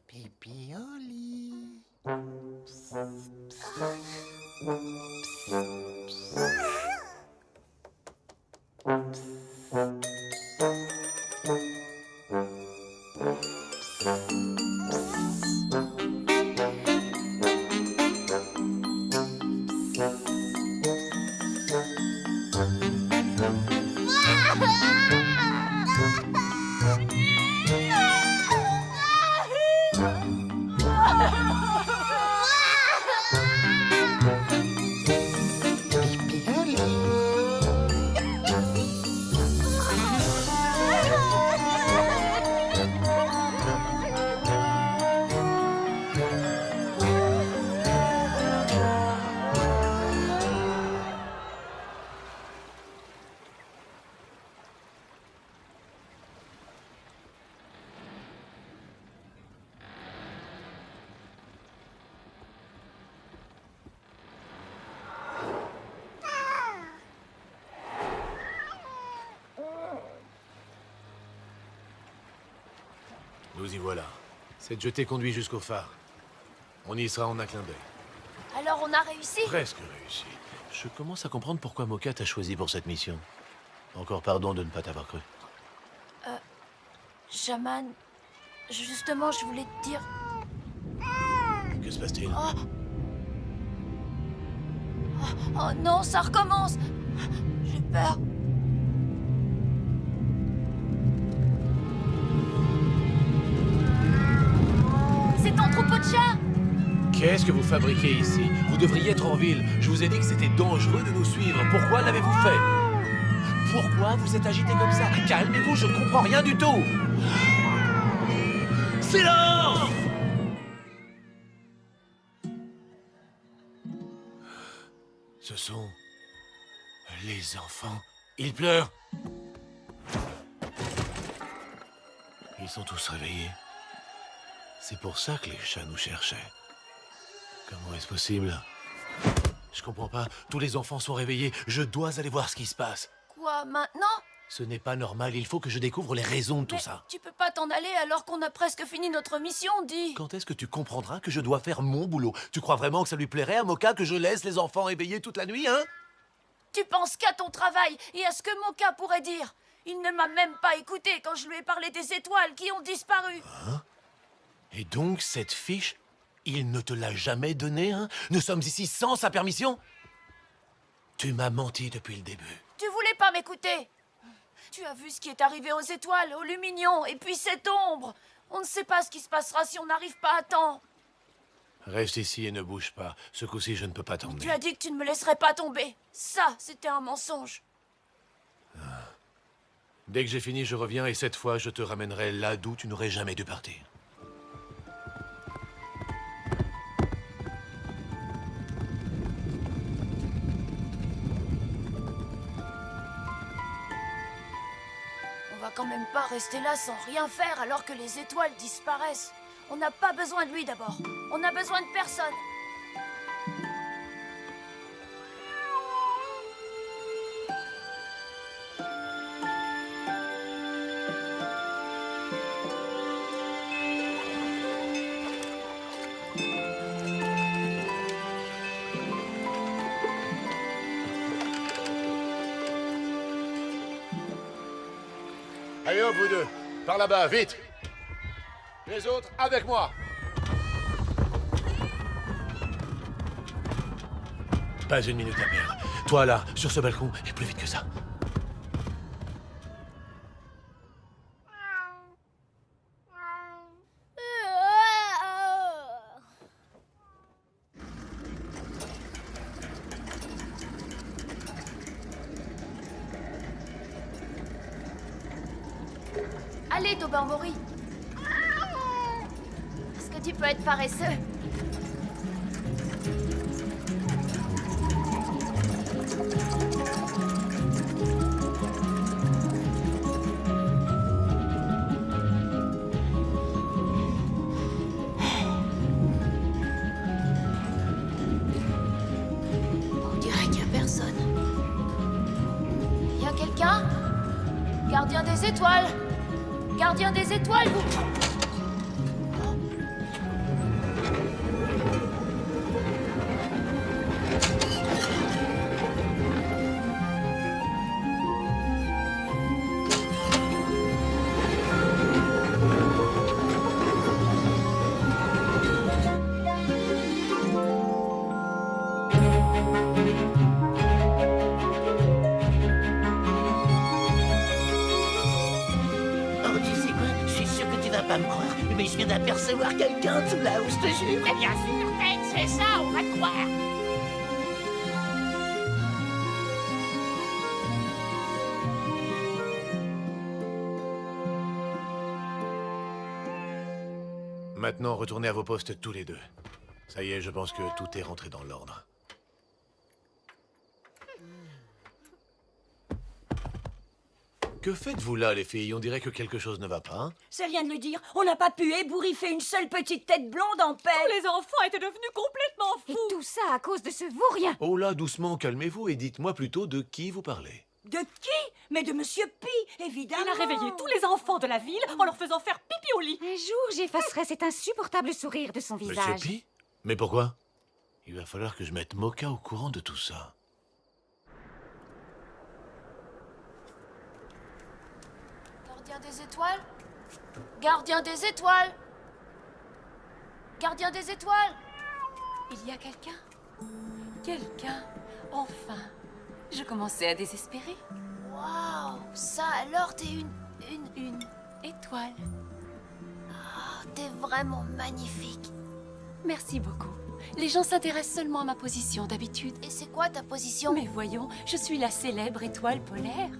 Pipioli. Nous y voilà. Cette jetée conduit jusqu'au phare. On y sera en un clin d'œil. Alors on a réussi? Presque réussi. Je commence à comprendre pourquoi Mocha t'a choisi pour cette mission. Encore pardon de ne pas t'avoir cru. Shaman, justement, je voulais te dire... Que se passe-t-il? Oh non, ça recommence! J'ai peur. C'est ton troupeau de chats! Qu'est-ce que vous fabriquez ici? Vous devriez être en ville. Je vous ai dit que c'était dangereux de nous suivre. Pourquoi l'avez-vous fait? Pourquoi vous êtes agité comme ça? Calmez-vous, je ne comprends rien du tout. Silence! Ce sont les enfants. Ils pleurent. Ils sont tous réveillés. C'est pour ça que les chats nous cherchaient. Comment est-ce possible? Je comprends pas. Tous les enfants sont réveillés. Je dois aller voir ce qui se passe. Quoi, maintenant? Ce n'est pas normal. Il faut que je découvre les raisons de tout ça. Tu peux pas t'en aller alors qu'on a presque fini notre mission, dis. Quand est-ce que tu comprendras que je dois faire mon boulot? Tu crois vraiment que ça lui plairait à Mocha que je laisse les enfants éveillés toute la nuit, hein? Tu penses qu'à ton travail et à ce que Mocha pourrait dire. Il ne m'a même pas écouté quand je lui ai parlé des étoiles qui ont disparu. Hein? Et donc, cette fiche, il ne te l'a jamais donnée, hein? Nous sommes ici sans sa permission? Tu m'as menti depuis le début. Tu voulais pas m'écouter. Tu as vu ce qui est arrivé aux étoiles, aux Luminions, et puis cette ombre. On ne sait pas ce qui se passera si on n'arrive pas à temps. Reste ici et ne bouge pas. Ce coup-ci, je ne peux pas t'emmener. Tu as dit que tu ne me laisserais pas tomber. Ça, c'était un mensonge. Dès que j'ai fini, je reviens et cette fois, je te ramènerai là d'où tu n'aurais jamais dû partir. On va quand même pas rester là sans rien faire alors que les étoiles disparaissent. On n'a pas besoin de lui d'abord. On a besoin de personne. Allez hop, vous deux. Par là-bas, vite. Les autres, avec moi. Pas une minute à perdre. Toi, là, sur ce balcon, et plus vite que ça. Allez, Tobin-Mori. Est-ce que tu peux être paresseux? quelqu'un? Gardien des étoiles! Gardien des étoiles, vous... Oh, tu sais quoi? Je suis sûr que tu vas pas me croire, mais je viens d'apercevoir quelqu'un sous la housse, je te jure. Mais bien sûr, Ted, c'est ça, on va te croire. Maintenant, retournez à vos postes tous les deux. Ça y est, je pense que tout est rentré dans l'ordre. Que faites-vous là, les filles? On dirait que quelque chose ne va pas. Hein? C'est rien de le dire. On n'a pas pu ébouriffer une seule petite tête blonde en paix. Tous les enfants étaient devenus complètement fous. Et tout ça à cause de ce vaurien. Oh là, doucement, calmez-vous et dites-moi plutôt de qui vous parlez. De qui? Mais de Monsieur Pi, évidemment. Il a réveillé tous les enfants de la ville en leur faisant faire pipi au lit. Un jour, j'effacerai cet insupportable sourire de son visage. Monsieur Pi? Mais pourquoi? Il va falloir que je mette Mocha au courant de tout ça. Gardien des étoiles? Gardien des étoiles? Gardien des étoiles? Il y a quelqu'un? Quelqu'un? Enfin. Je commençais à désespérer. Waouh, ça alors, t'es Une étoile. Oh, t'es vraiment magnifique. Merci beaucoup. Les gens s'intéressent seulement à ma position d'habitude. Et c'est quoi ta position? Mais voyons, je suis la célèbre étoile polaire.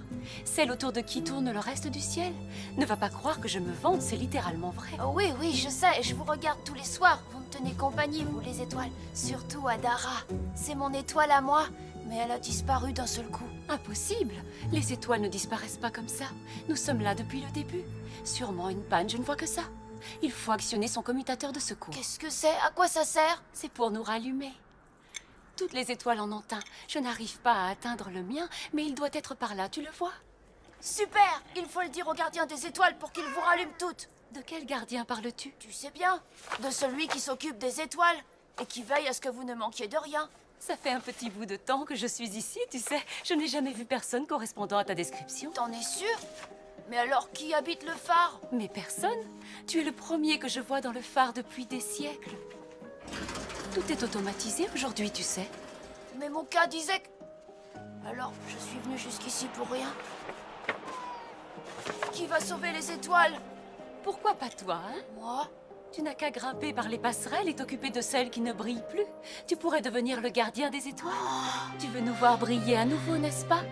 Celle autour de qui tourne le reste du ciel. Ne va pas croire que je me vante, c'est littéralement vrai. Oh oui, oui, je sais, je vous regarde tous les soirs. Vous me tenez compagnie, vous les étoiles. Surtout Adara. C'est mon étoile à moi, mais elle a disparu d'un seul coup. Impossible. Les étoiles ne disparaissent pas comme ça. Nous sommes là depuis le début. Sûrement une panne, je ne vois que ça. Il faut actionner son commutateur de secours. Qu'est-ce que c'est? À quoi ça sert? C'est pour nous rallumer. Toutes les étoiles en ont un. Je n'arrive pas à atteindre le mien, mais il doit être par là, tu le vois? Super! Il faut le dire au gardien des étoiles pour qu'il vous rallume toutes. De quel gardien parles-tu? Tu sais bien, de celui qui s'occupe des étoiles et qui veille à ce que vous ne manquiez de rien. Ça fait un petit bout de temps que je suis ici, tu sais. Je n'ai jamais vu personne correspondant à ta description. T'en es sûr? Mais alors, qui habite le phare? Mais personne. Tu es le premier que je vois dans le phare depuis des siècles. Tout est automatisé aujourd'hui, tu sais. Mais mon cas disait que... Alors, je suis venu jusqu'ici pour rien. Qui va sauver les étoiles? Pourquoi pas toi, hein? Moi? Tu n'as qu'à grimper par les passerelles et t'occuper de celles qui ne brillent plus. Tu pourrais devenir le gardien des étoiles. Tu veux nous voir briller à nouveau, n'est-ce pas?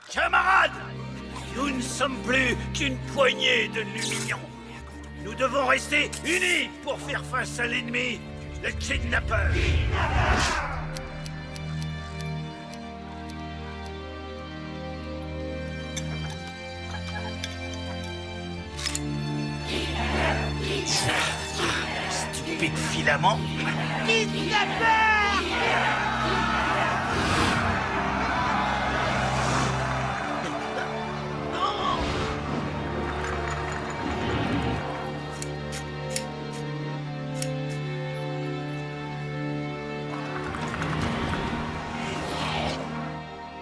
Camarades, nous ne sommes plus qu'une poignée de lumignons. Nous devons rester unis pour faire face à l'ennemi, le kidnappeur. Stupide filament.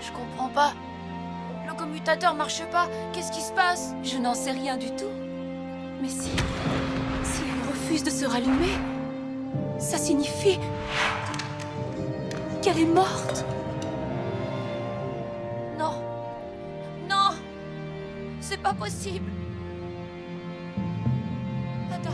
Je comprends pas. Le commutateur marche pas. Qu'est-ce qui se passe? Je n'en sais rien du tout. Mais si elle refuse de se rallumer, ça signifie qu'elle est morte. Non. Non. C'est pas possible. Adara.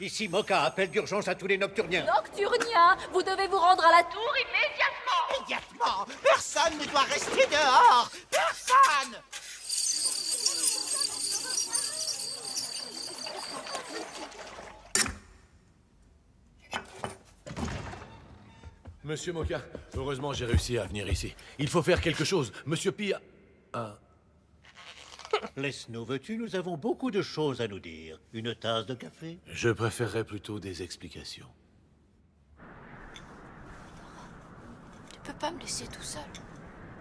Ici Mocha, appel d'urgence à tous les nocturniens. Nocturnien, vous devez vous rendre à la tour immédiatement. Immédiatement. Personne ne doit rester dehors. Personne. Monsieur Mocha, heureusement j'ai réussi à venir ici. Il faut faire quelque chose. Monsieur Pi a... Laisse-nous, veux-tu, nous avons beaucoup de choses à nous dire. Une tasse de café? Je préférerais plutôt des explications. Tu peux pas me laisser tout seul.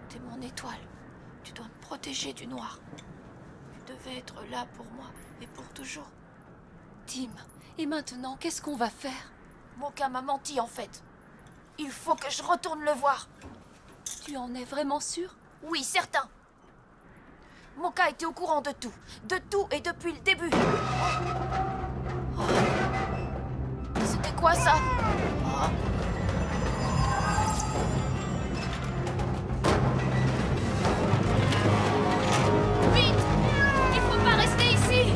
T'es mon étoile. Tu dois me protéger du noir. Tu devais être là pour moi et pour toujours. Tim, et maintenant, qu'est-ce qu'on va faire? Mocha m'a menti en fait. Il faut que je retourne le voir. Tu en es vraiment sûr? Oui, certain. Mocha était au courant de tout et depuis le début. Oh. C'était quoi ça? Oh. Vite! Il faut pas rester ici!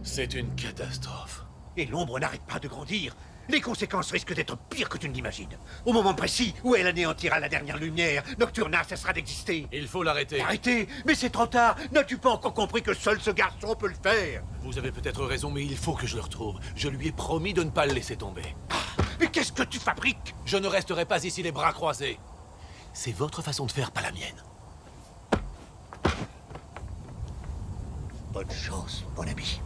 C'est une catastrophe. Et l'ombre n'arrête pas de grandir. Les conséquences risquent d'être pires que tu ne l'imagines. Au moment précis où elle anéantira la dernière lumière, Nocturna cessera d'exister. Il faut l'arrêter. L'arrêter? Mais c'est trop tard. N'as-tu pas encore compris que seul ce garçon peut le faire? Vous avez peut-être raison, mais il faut que je le retrouve. Je lui ai promis de ne pas le laisser tomber. Mais qu'est-ce que tu fabriques? Je ne resterai pas ici les bras croisés. C'est votre façon de faire, pas la mienne. Bonne chance, mon ami.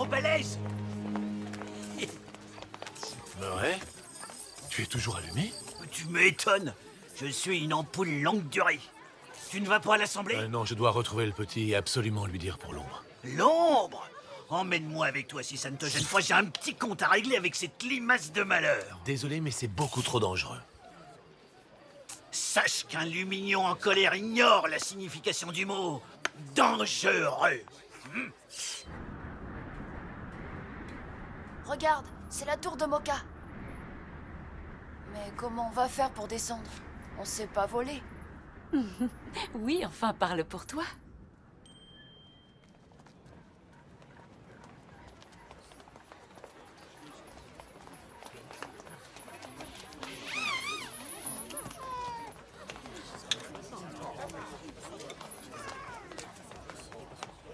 balèze. Murray, tu es toujours allumé? Tu m'étonnes. Je suis une ampoule longue durée. Tu ne vas pas à l'assemblée? Non, je dois retrouver le petit et absolument lui dire pour l'ombre. L'ombre? Emmène-moi avec toi si ça ne te gêne pas. J'ai un petit compte à régler avec cette limace de malheur. Désolé, mais c'est beaucoup trop dangereux. Sache qu'un lumignon en colère ignore la signification du mot dangereux. Regarde, c'est la tour de Mocha. Mais comment on va faire pour descendre? On sait pas voler. Oui, enfin, parle pour toi.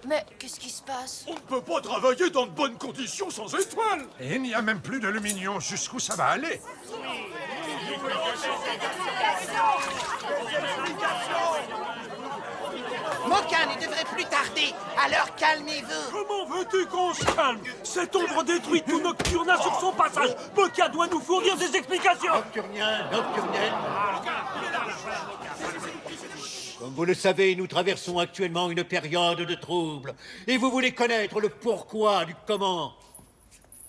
Mais qu'est-ce qui se passe? On ne peut pas travailler dans de bonnes conditions sans étoiles. Et il n'y a même plus de lumignon. Jusqu'où ça va aller? Mocha ne devrait plus tarder, alors calmez-vous. Comment veux-tu qu'on se calme? Cette ombre détruit tout Nocturna sur son passage. Mocha doit nous fournir des explications. Nocturnien, Nocturnienne. Comme vous le savez, nous traversons actuellement une période de trouble. Et vous voulez connaître le pourquoi du comment.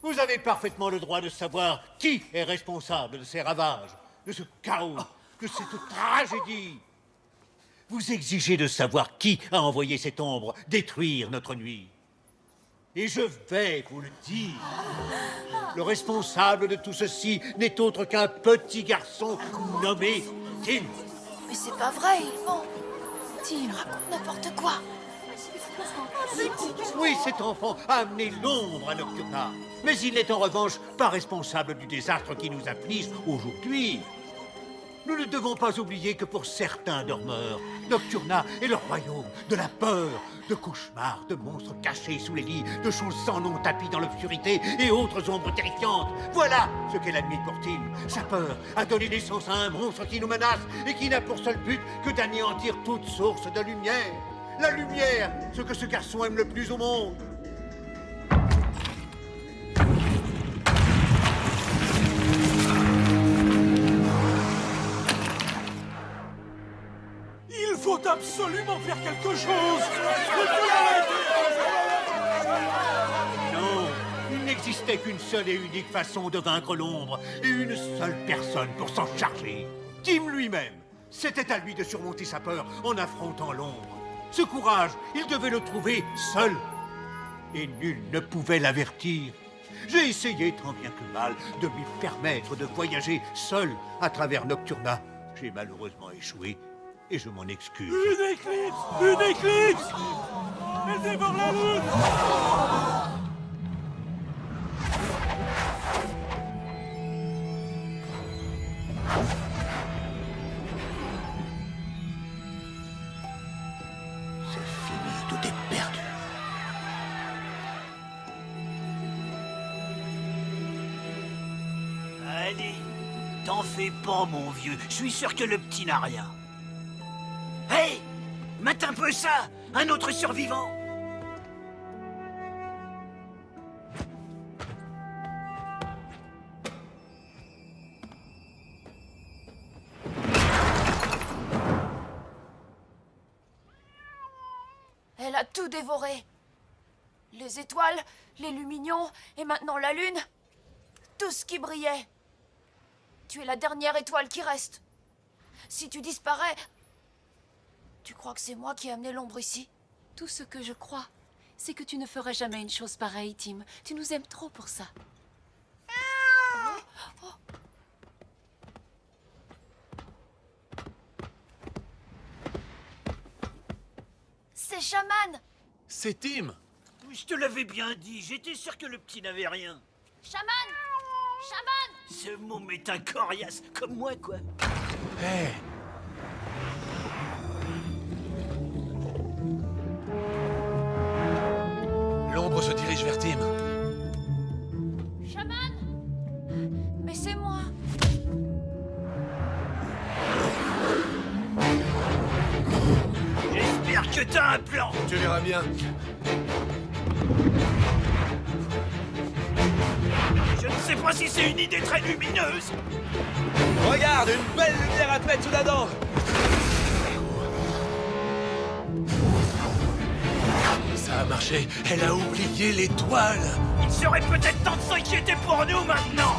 Vous avez parfaitement le droit de savoir qui est responsable de ces ravages, de ce chaos, de cette tragédie. vous exigez de savoir qui a envoyé cette ombre détruire notre nuit. Et je vais vous le dire. Le responsable de tout ceci n'est autre qu'un petit garçon nommé Tim. Mais c'est pas vrai, ils vont... Tim, raconte n'importe quoi. Oui, cet enfant a amené l'ombre à Nocturna. Mais il n'est en revanche pas responsable du désastre qui nous afflige aujourd'hui. Nous ne devons pas oublier que pour certains dormeurs, Nocturna est le royaume de la peur, de cauchemars, de monstres cachés sous les lits, de choses sans nom tapis dans l'obscurité et autres ombres terrifiantes. Voilà ce qu'est la nuit pour Tim. Sa peur a donné naissance à un monstre qui nous menace et qui n'a pour seul but que d'anéantir toute source de lumière. La lumière, ce que ce garçon aime le plus au monde. Il faut absolument faire quelque chose. Non, il n'existait qu'une seule et unique façon de vaincre l'ombre, et une seule personne pour s'en charger. Tim lui-même. C'était à lui de surmonter sa peur en affrontant l'ombre. Ce courage, il devait le trouver seul. Et nul ne pouvait l'avertir. J'ai essayé tant bien que mal de lui permettre de voyager seul à travers Nocturna. J'ai malheureusement échoué et je m'en excuse. Une éclipse! Une éclipse! Elle dévore la lune! C'est fini, tout est perdu. Allez, t'en fais pas, mon vieux. Je suis sûr que le petit n'a rien. Hey! Mate un peu ça! Un autre survivant! Elle a tout dévoré. Les étoiles, les lumignons et maintenant la lune. Tout ce qui brillait. Tu es la dernière étoile qui reste. Si tu disparais... Tu crois que c'est moi qui ai amené l'ombre ici? Tout ce que je crois, c'est que tu ne ferais jamais une chose pareille, Tim. Tu nous aimes trop pour ça. Oh. C'est Shaman! C'est Tim! Je te l'avais bien dit, j'étais sûr que le petit n'avait rien. Shaman! Shaman! Ce môme est un coriace, comme moi, quoi. Hé! L'ombre se dirige vers Tim. Shaman! Mais c'est moi! J'espère que t'as un plan. Tu verras bien. Je ne sais pas si c'est une idée très lumineuse. Regarde, une belle lumière à te mettre sous la dent. Ça a marché. Elle a oublié l'étoile. Il serait peut-être temps de s'inquiéter pour nous maintenant.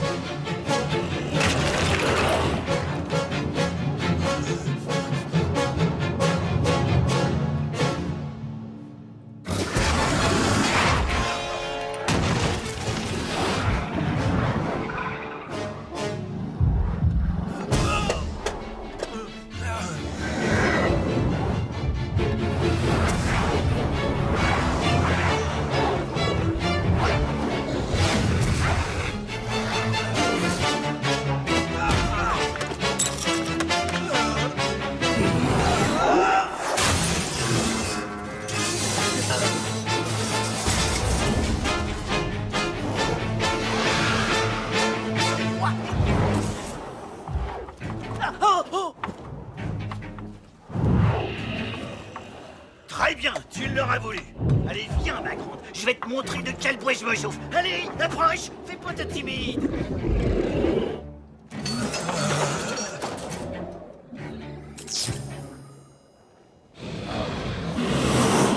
Très bien, tu l'auras voulu. Allez, viens, ma grande. Je vais te montrer de quel bois je me chauffe. Allez, approche. Fais pas de timide.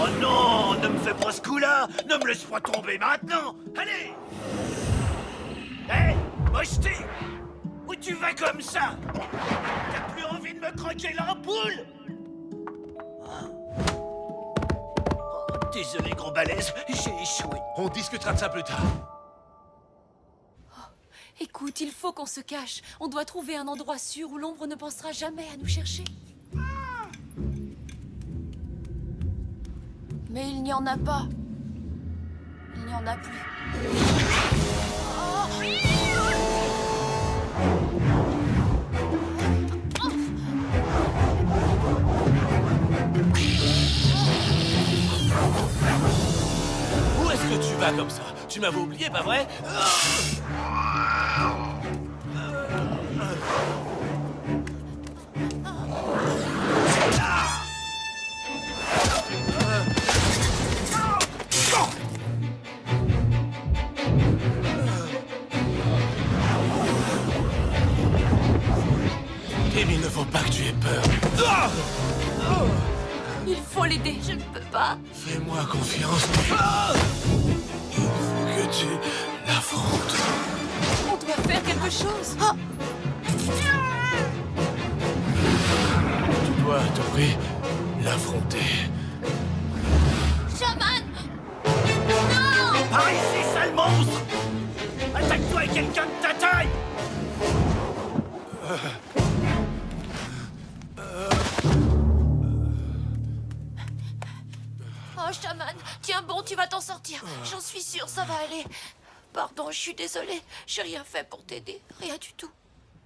Oh non, ne me fais pas ce coup-là. Ne me laisse pas tomber maintenant. Allez. Hé, mocheté. Où tu vas comme ça? T'as plus envie de me croquer la boule? Désolé, gros balèze, j'ai échoué. On discutera de ça plus tard. Écoute, il faut qu'on se cache. On doit trouver un endroit sûr où l'ombre ne pensera jamais à nous chercher. Mais il n'y en a pas. Il n'y en a plus. Où est-ce que tu vas comme ça? Tu m'avais oublié, pas vrai? Tim, il ne faut pas que tu aies peur. Il faut l'aider. Je ne peux pas. Fais-moi confiance. Il faut que tu l'affrontes. On doit faire quelque chose. Tu dois à tout prix l'affronter. Shaman! Non! Par ici, sale monstre! Attaque-toi avec quelqu'un de ta taille! Oh, Shaman, tiens bon, tu vas t'en sortir. J'en suis sûre, ça va aller. Pardon, je suis désolée. J'ai rien fait pour t'aider. Rien du tout.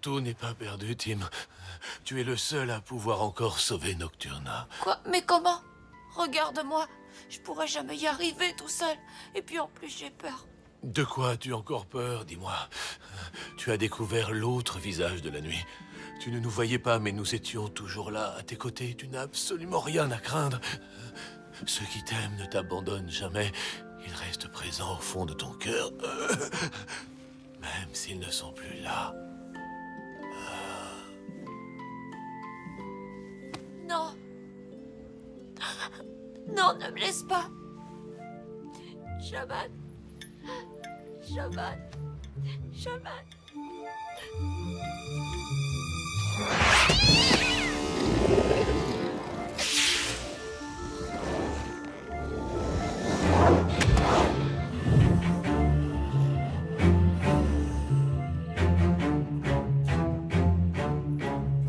Tout n'est pas perdu, Tim. Tu es le seul à pouvoir encore sauver Nocturna. Quoi? Mais comment? Regarde-moi. Je pourrais jamais y arriver tout seul. Et puis en plus, j'ai peur. De quoi as-tu encore peur, dis-moi? Tu as découvert l'autre visage de la nuit. Tu ne nous voyais pas, mais nous étions toujours là, à tes côtés. Tu n'as absolument rien à craindre. Ceux qui t'aiment ne t'abandonnent jamais. Ils restent présents au fond de ton cœur. Même s'ils ne sont plus là. Non. Non, ne me laisse pas. Shaman. Shaman. Shaman.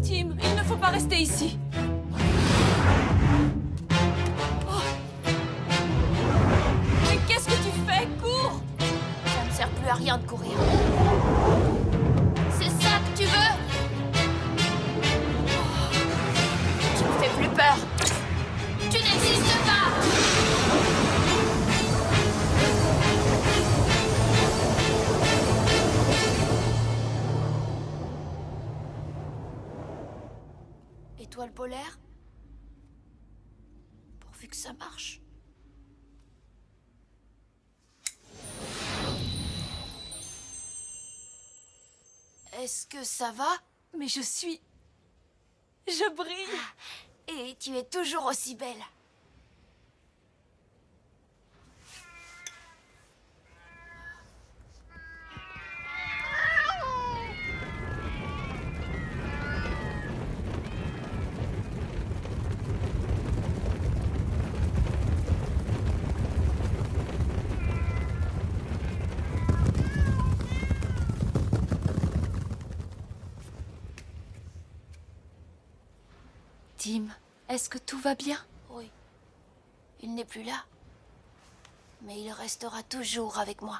Tim, il ne faut pas rester ici. Mais qu'est-ce que tu fais? Cours! Ça ne sert plus à rien de courir. C'est ça que tu veux? Tu me fais plus peur. Tu n'existes pas! Étoile polaire? Pourvu que ça marche. Est-ce que ça va? Mais je brille. Et tu es toujours aussi belle. Tim, est-ce que tout va bien? Oui. Il n'est plus là. Mais il restera toujours avec moi.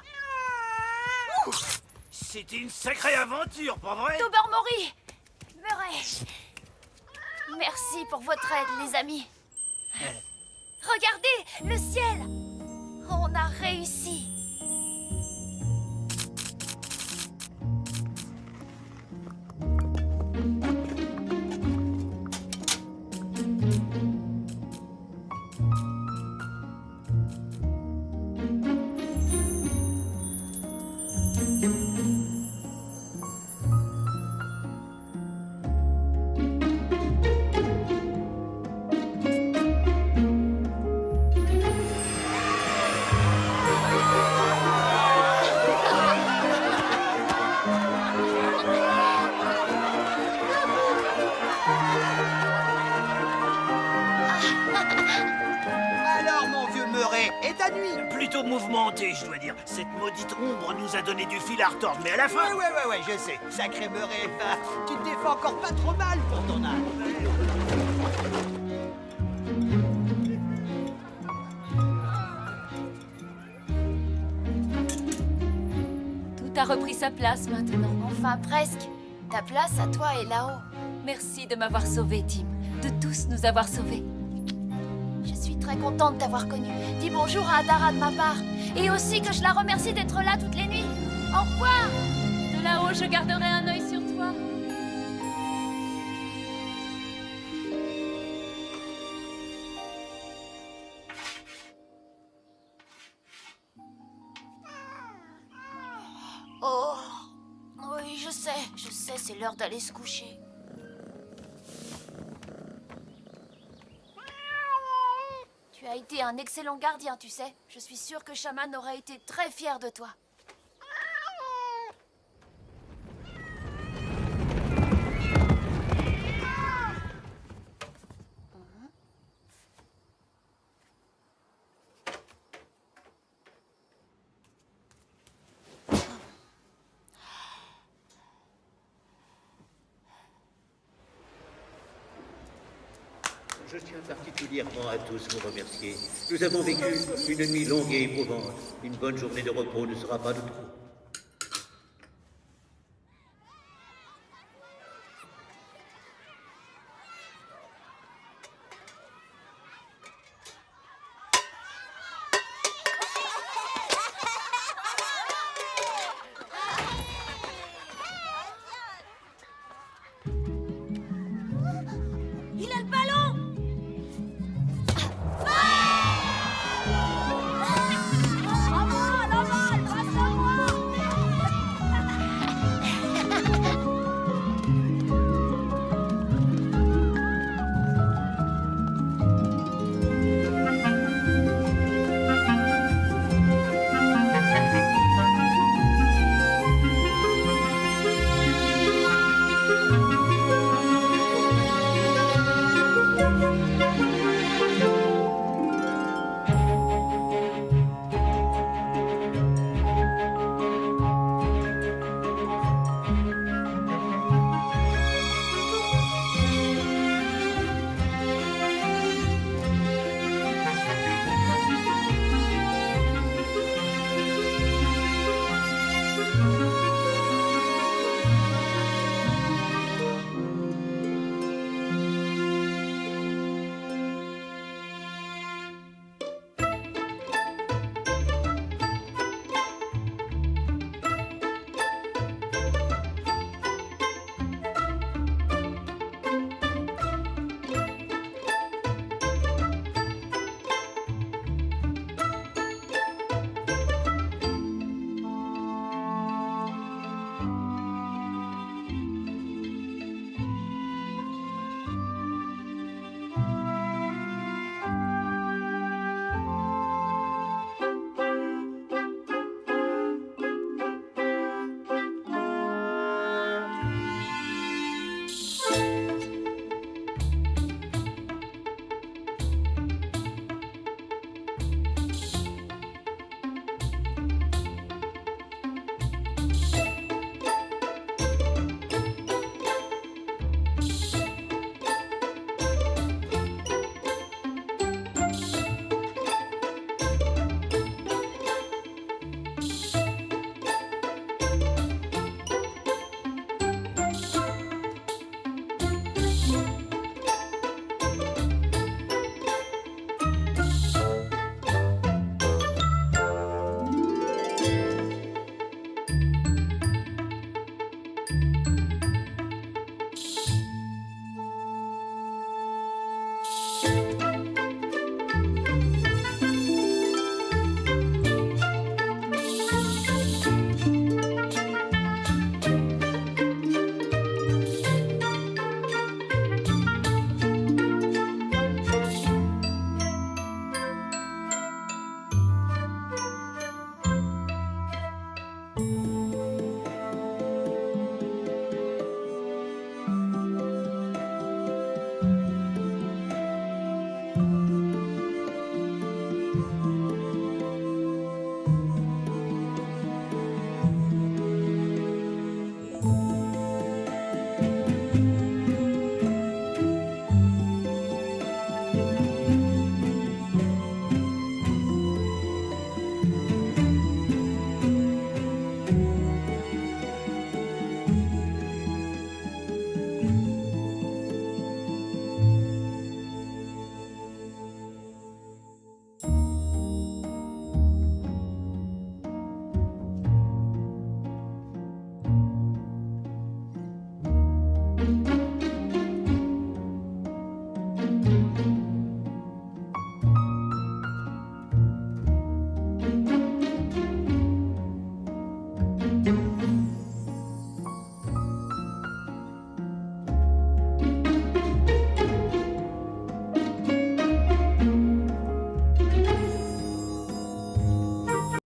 C'était une sacrée aventure, pas vrai? Tobermory! Murray! Merci pour votre aide, les amis. Regardez, le ciel! On a réussi. crèmerait. Et ta nuit? Plutôt mouvementée, je dois dire. Cette maudite ombre nous a donné du fil à retordre, mais à la fin... Ouais, je sais. Ça crèmerait. Tu te défends encore pas trop mal pour ton âge. Tout a repris sa place maintenant. Enfin, presque. Ta place à toi est là-haut. Merci de m'avoir sauvé, Tim. De tous nous avoir sauvés. Je suis très contente de t'avoir connu. Dis bonjour à Adara de ma part. Et aussi que je la remercie d'être là toutes les nuits. Au revoir. De là-haut, je garderai un œil sur toi. Oh, oui, je sais, c'est l'heure d'aller se coucher. Tu as été un excellent gardien, tu sais. Je suis sûre que Shaman aurait été très fier de toi. Je tiens particulièrement à tous vous remercier. Nous avons vécu une nuit longue et éprouvante. Une bonne journée de repos ne sera pas de trop.